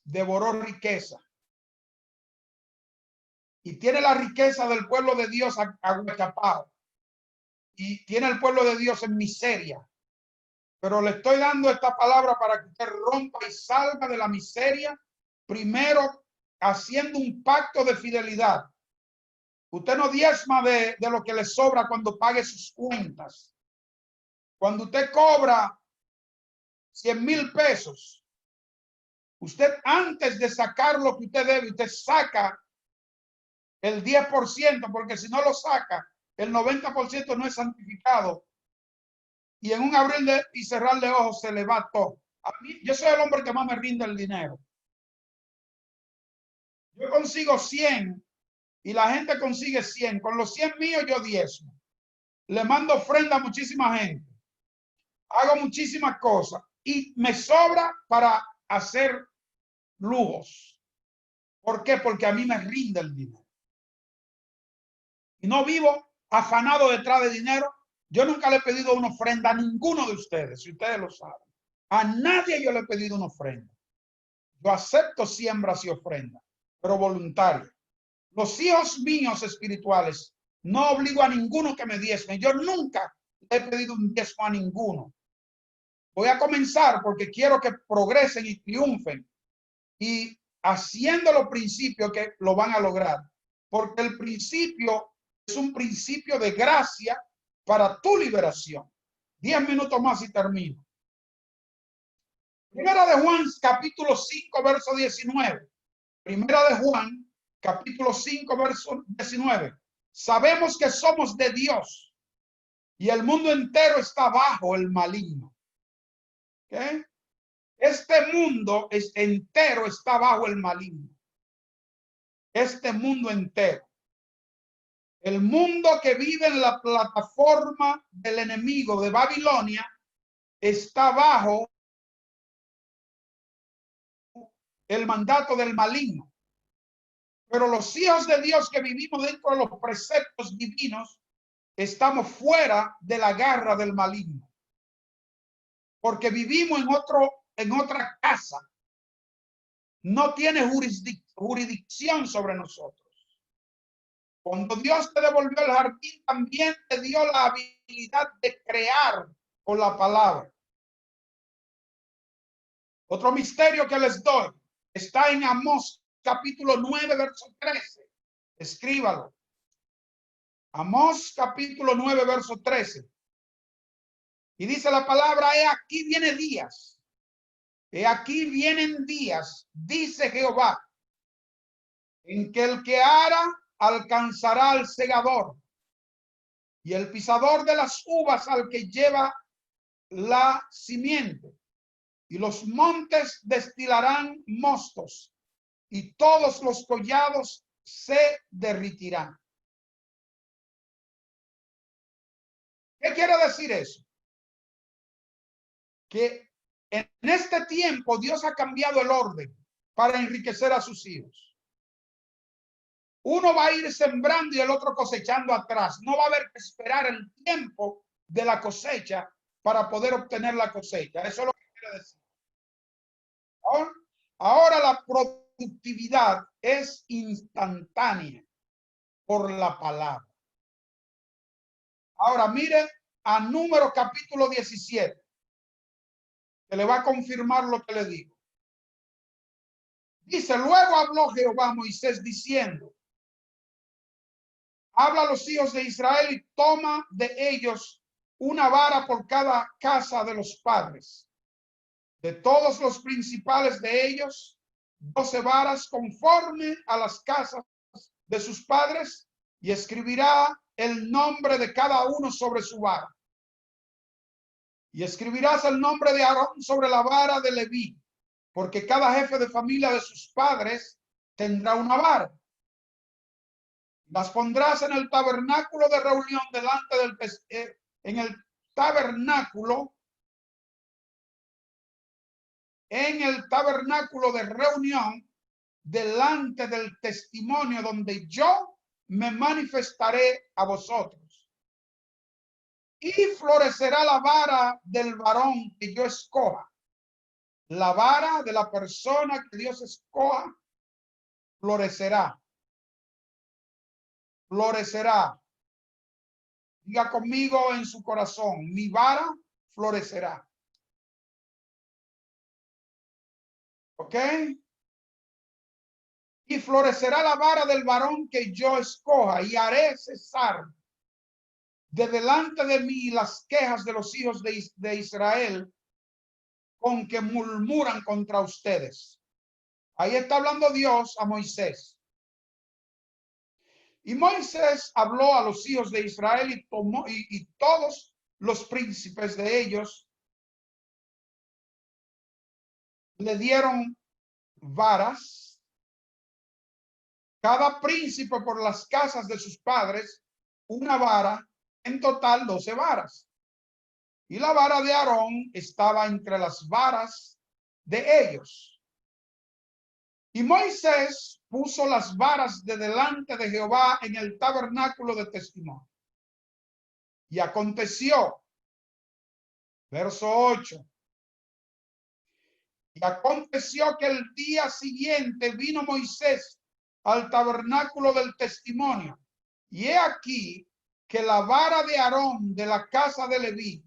Speaker 1: devoró riqueza y tiene la riqueza del pueblo de Dios agachapado y tiene el pueblo de Dios en miseria. Pero le estoy dando esta palabra para que usted rompa y salga de la miseria, primero haciendo un pacto de fidelidad. Usted no diezma de lo que le sobra cuando pague sus cuentas. Cuando usted cobra 100,000 pesos, usted antes de sacar lo que usted debe, usted saca el 10%, porque si no lo saca, el 90% no es santificado. Y en un abrir y cerrar de ojos se le va todo. A mí, yo soy el hombre que más me rinde el dinero. Yo consigo 100 y la gente consigue 100. Con los 100 míos yo diezmo. Le mando ofrenda a muchísima gente. Hago muchísimas cosas y me sobra para hacer lujos. ¿Por qué? Porque a mí me rinde el dinero. Y no vivo afanado detrás de dinero. Yo nunca le he pedido una ofrenda a ninguno de ustedes, si ustedes lo saben. A nadie yo le he pedido una ofrenda. Yo acepto siembras y ofrendas, pero voluntaria. Los hijos míos espirituales, no obligo a ninguno que me diezme. Yo nunca le he pedido un diezmo a ninguno. Voy a comenzar porque quiero que progresen y triunfen. Y haciendo los principios que lo van a lograr. Porque el principio es un principio de gracia para tu liberación. 10 minutos más y termino. Primera de Juan, capítulo 5, verso 19. Primera de Juan, capítulo 5, verso 19. Sabemos que somos de Dios y el mundo entero está bajo el maligno. ¿Okay? Este mundo entero está bajo el maligno. Este mundo entero. El mundo que vive en la plataforma del enemigo de Babilonia está bajo el mandato del maligno. Pero los hijos de Dios que vivimos dentro de los preceptos divinos estamos fuera de la garra del maligno. Porque vivimos en otra casa. No tiene jurisdicción sobre nosotros. Cuando Dios te devolvió el jardín, también te dio la habilidad de crear con la palabra. Otro misterio que les doy está en Amós capítulo 9, verso 13. Escríbalo. Amós capítulo 9, verso 13. Y dice la palabra, he aquí viene días. He aquí vienen días, dice Jehová, en que el que ara alcanzará al segador y el pisador de las uvas al que lleva la simiente. Y los montes destilarán mostos y todos los collados se derritirán. ¿Qué quiere decir eso? Que en este tiempo Dios ha cambiado el orden para enriquecer a sus hijos. Uno va a ir sembrando y el otro cosechando atrás. No va a haber que esperar el tiempo de la cosecha para poder obtener la cosecha. Eso es lo que quiere decir. Ahora la productividad es instantánea por la palabra. Ahora mire a Número capítulo 17, que le va a confirmar lo que le digo. Dice, luego habló Jehová a Moisés diciendo, habla a los hijos de Israel y toma de ellos una vara por cada casa de los padres. De todos los principales de ellos, 12 varas conforme a las casas de sus padres, y escribirá el nombre de cada uno sobre su vara. Y escribirás el nombre de Aarón sobre la vara de Leví, porque cada jefe de familia de sus padres tendrá una vara. Las pondrás en el tabernáculo de reunión delante del en el tabernáculo de reunión delante del testimonio donde yo me manifestaré a vosotros. Y florecerá la vara del varón que yo escoja. La vara de la persona que Dios escoja florecerá. Florecerá. Diga conmigo en su corazón, mi vara florecerá. ¿Ok? Y florecerá la vara del varón que yo escoja, y haré cesar de delante de mí las quejas de los hijos de Israel con que murmuran contra ustedes. Ahí está hablando Dios a Moisés. Y Moisés habló a los hijos de Israel y tomó y todos los príncipes de ellos le dieron varas, cada príncipe por las casas de sus padres, una vara, en total 12 varas. Y la vara de Aarón estaba entre las varas de ellos. Y Moisés puso las varas de delante de Jehová en el tabernáculo de testimonio. Y aconteció, verso 8, y aconteció que el día siguiente vino Moisés al tabernáculo del testimonio. Y he aquí que la vara de Aarón de la casa de Leví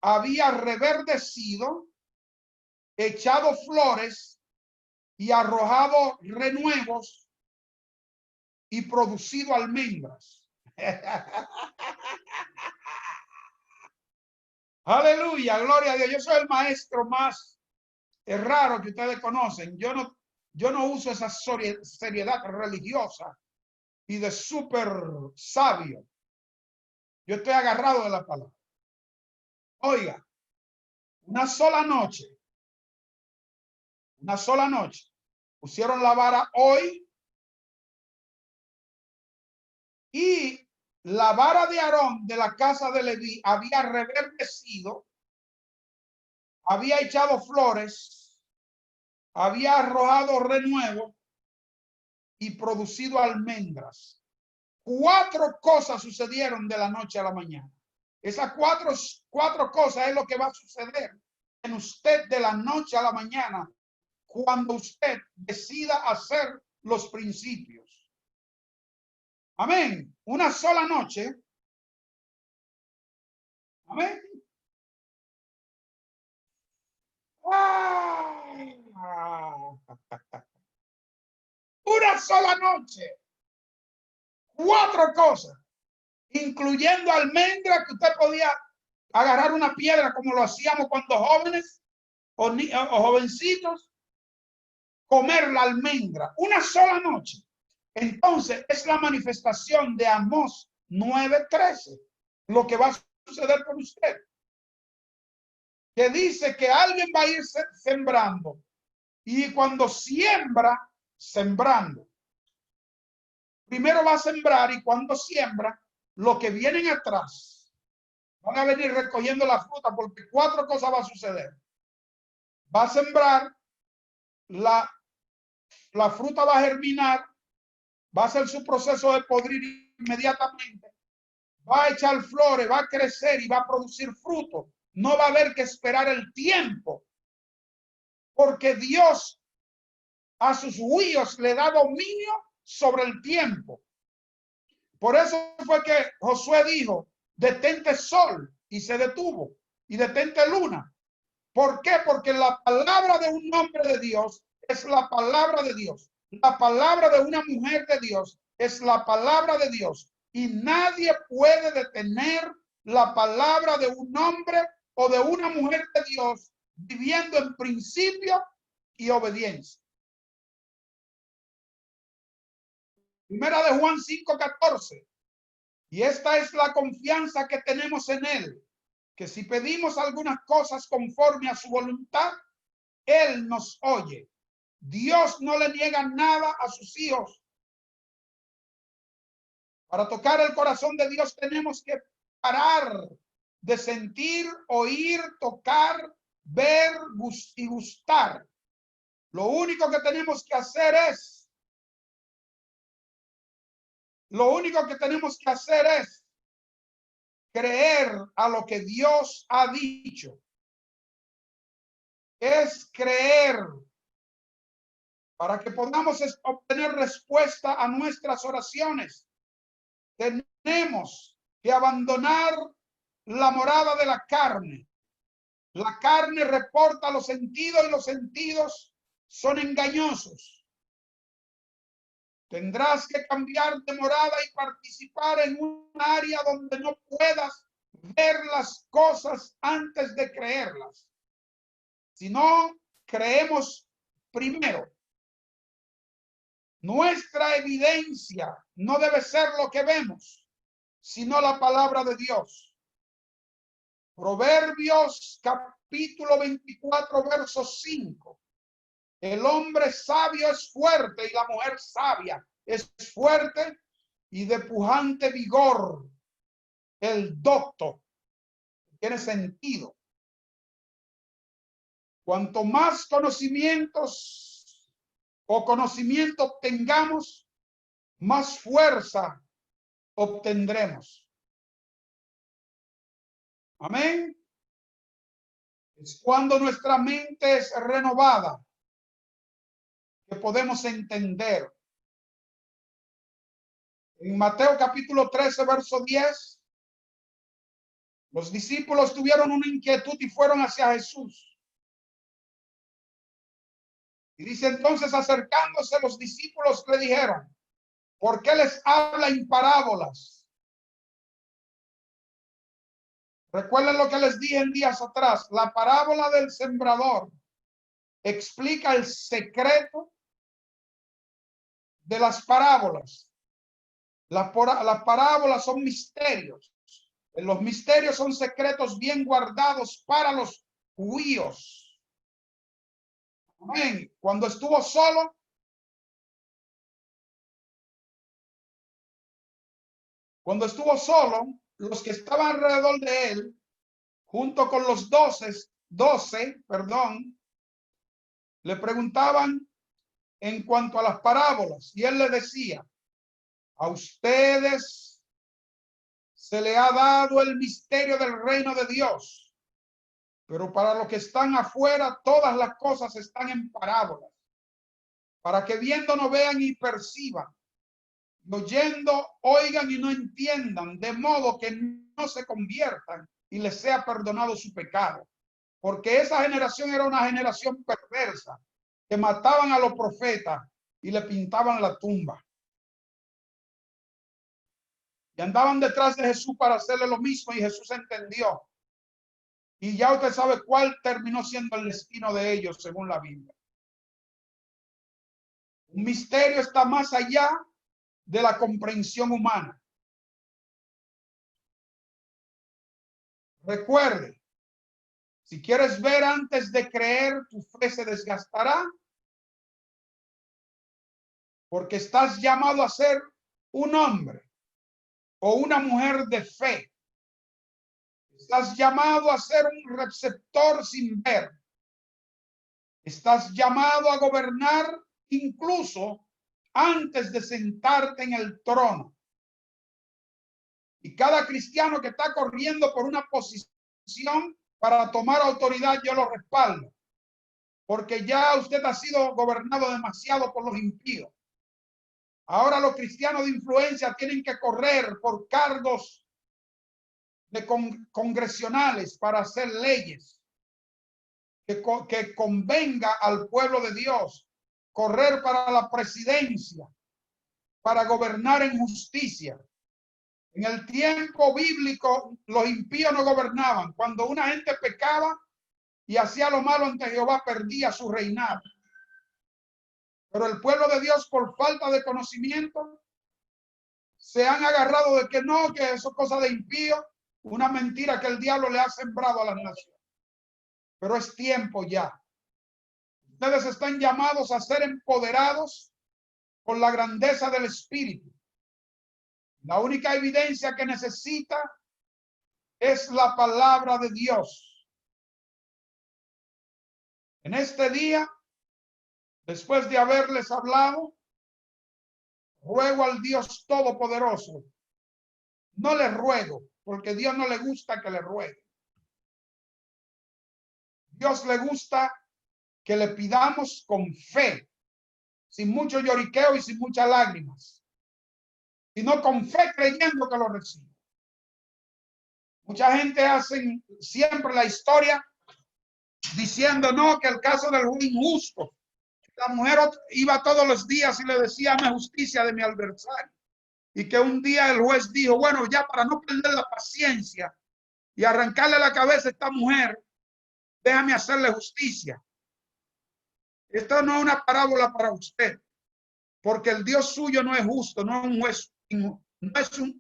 Speaker 1: había reverdecido, echado flores y arrojado renuevos y producido almendras. Aleluya, gloria a Dios. Yo soy el maestro más raro que ustedes conocen. Yo no uso esa seriedad religiosa y de súper sabio. Yo estoy agarrado de la palabra. Oiga, una sola noche, pusieron la vara hoy, y la vara de Aarón de la casa de Leví había reverdecido, había echado flores, había arrojado renuevo y producido almendras. 4 cosas sucedieron de la noche a la mañana. Esas cuatro cosas es lo que va a suceder en usted de la noche a la mañana cuando usted decida hacer los principios. Amén. Una sola noche. Amén. Una sola noche. 4 cosas, incluyendo almendras, que usted podía agarrar una piedra como lo hacíamos cuando jóvenes o jovencitos, comer la almendra. Una sola noche. Entonces es la manifestación de Amós 9:13 lo que va a suceder con usted, que dice que alguien va a ir sembrando, y cuando siembra, sembrando, primero va a sembrar, y cuando siembra, lo que vienen atrás van a venir recogiendo la fruta, porque 4 cosas va a suceder. Va a sembrar, la fruta va a germinar, va a hacer su proceso de podrir inmediatamente, va a echar flores, va a crecer y va a producir fruto. No va a haber que esperar el tiempo porque Dios a sus huíos le da dominio sobre el tiempo. Por eso fue que Josué dijo, detente sol, y se detuvo, y detente luna. ¿Por qué? Porque la palabra de un hombre de Dios es la palabra de Dios. La palabra de una mujer de Dios es la palabra de Dios. Y nadie puede detener la palabra de un hombre o de una mujer de Dios viviendo en principio y obediencia. Primera de Juan 5:14. Y esta es la confianza que tenemos en él, que si pedimos algunas cosas conforme a su voluntad, él nos oye. Dios no le niega nada a sus hijos. Para tocar el corazón de Dios tenemos que parar de sentir, oír, tocar, ver y gustar. Lo único que tenemos que hacer es, creer a lo que Dios ha dicho. Es creer para que podamos obtener respuesta a nuestras oraciones. Tenemos que abandonar la morada de la carne. La carne reporta los sentidos y los sentidos son engañosos. Tendrás que cambiar de morada y participar en un área donde no puedas ver las cosas antes de creerlas. Si no creemos primero, nuestra evidencia no debe ser lo que vemos, sino la palabra de Dios. Proverbios capítulo 24, verso 5. El hombre sabio es fuerte y la mujer sabia es fuerte y de pujante vigor. El docto tiene sentido. Cuanto más conocimientos o conocimiento tengamos, más fuerza obtendremos. Amén. Es cuando nuestra mente es renovada que podemos entender. En Mateo capítulo 13, verso 10, los discípulos tuvieron una inquietud y fueron hacia Jesús. Y dice entonces, acercándose los discípulos le dijeron, ¿por qué les habla en parábolas? Recuerden lo que les dije en días atrás. La parábola del sembrador explica el secreto de las parábolas. Las parábolas son misterios. Los misterios son secretos bien guardados para los judíos. Amén. Cuando estuvo solo, los que estaban alrededor de él, junto con los 12, le preguntaban en cuanto a las parábolas y él le decía, a ustedes se le ha dado el misterio del reino de Dios, pero para los que están afuera todas las cosas están en parábolas, para que viendo no vean y perciban, y oyendo oigan y no entiendan, de modo que no se conviertan y les sea perdonado su pecado. Porque esa generación era una generación perversa, que mataban a los profetas y le pintaban la tumba. Y andaban detrás de Jesús para hacerle lo mismo y Jesús entendió. Y ya usted sabe cuál terminó siendo el destino de ellos según la Biblia. Un misterio está más allá de la comprensión humana. Recuerde, si quieres ver antes de creer, tu fe se desgastará, porque estás llamado a ser un hombre o una mujer de fe. Estás llamado a ser un receptor sin ver. Estás llamado a gobernar incluso antes de sentarte en el trono. Y cada cristiano que está corriendo por una posición para tomar autoridad, yo lo respaldo. porque ya usted ha sido gobernado demasiado por los impíos. Ahora los cristianos de influencia tienen que correr por cargos de congresionales para hacer leyes que convenga al pueblo de Dios, correr para la presidencia, para gobernar en justicia. En el tiempo bíblico, los impíos no gobernaban. Cuando una gente pecaba y hacía lo malo ante Jehová, perdía su reinado. Pero el pueblo de Dios, por falta de conocimiento, se han agarrado de que no, que eso es cosa de impío, una mentira que el diablo le ha sembrado a las naciones. Pero es tiempo ya. Ustedes están llamados a ser empoderados por la grandeza del Espíritu. La única evidencia que necesita es la palabra de Dios. En este día, después de haberles hablado, ruego al Dios Todopoderoso. No le ruego, porque a Dios no le gusta que le ruegue. Dios le gusta que le pidamos con fe, sin mucho lloriqueo y sin muchas lágrimas, sino con fe creyendo que lo recibe. Mucha gente hace siempre la historia diciendo no, que el caso del juez injusto. La mujer iba todos los días y le decía: hazme justicia de mi adversario. Y que un día el juez dijo: bueno, ya para no perder la paciencia y arrancarle la cabeza a esta mujer, déjame hacerle justicia. Esto no es una parábola para usted, porque el Dios suyo no es justo, no es un juez,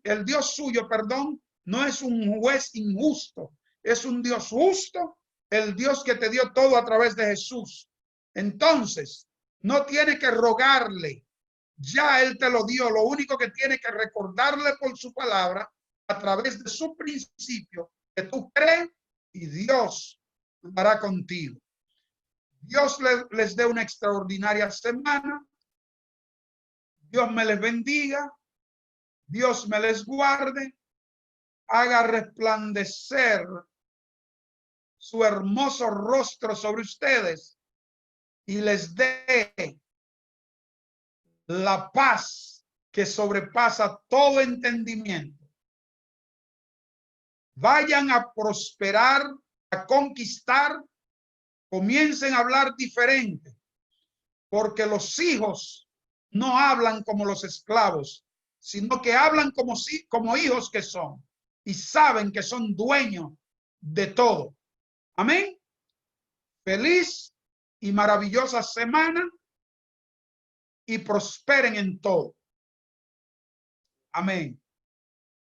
Speaker 1: el Dios suyo, perdón, no es un juez injusto, es un Dios justo, el Dios que te dio todo a través de Jesús. Entonces, no tiene que rogarle, ya Él te lo dio, lo único que tiene que recordarle por su palabra, a través de su principio, que tú crees y Dios hará contigo. Dios les dé una extraordinaria semana. Dios me les bendiga. Dios me les guarde. Haga resplandecer su hermoso rostro sobre ustedes y les dé la paz que sobrepasa todo entendimiento. Vayan a prosperar, a conquistar. Comiencen a hablar diferente, porque los hijos no hablan como los esclavos, sino que hablan como hijos que son y saben que son dueños de todo. Amén. Feliz y maravillosa semana y prosperen en todo. Amén.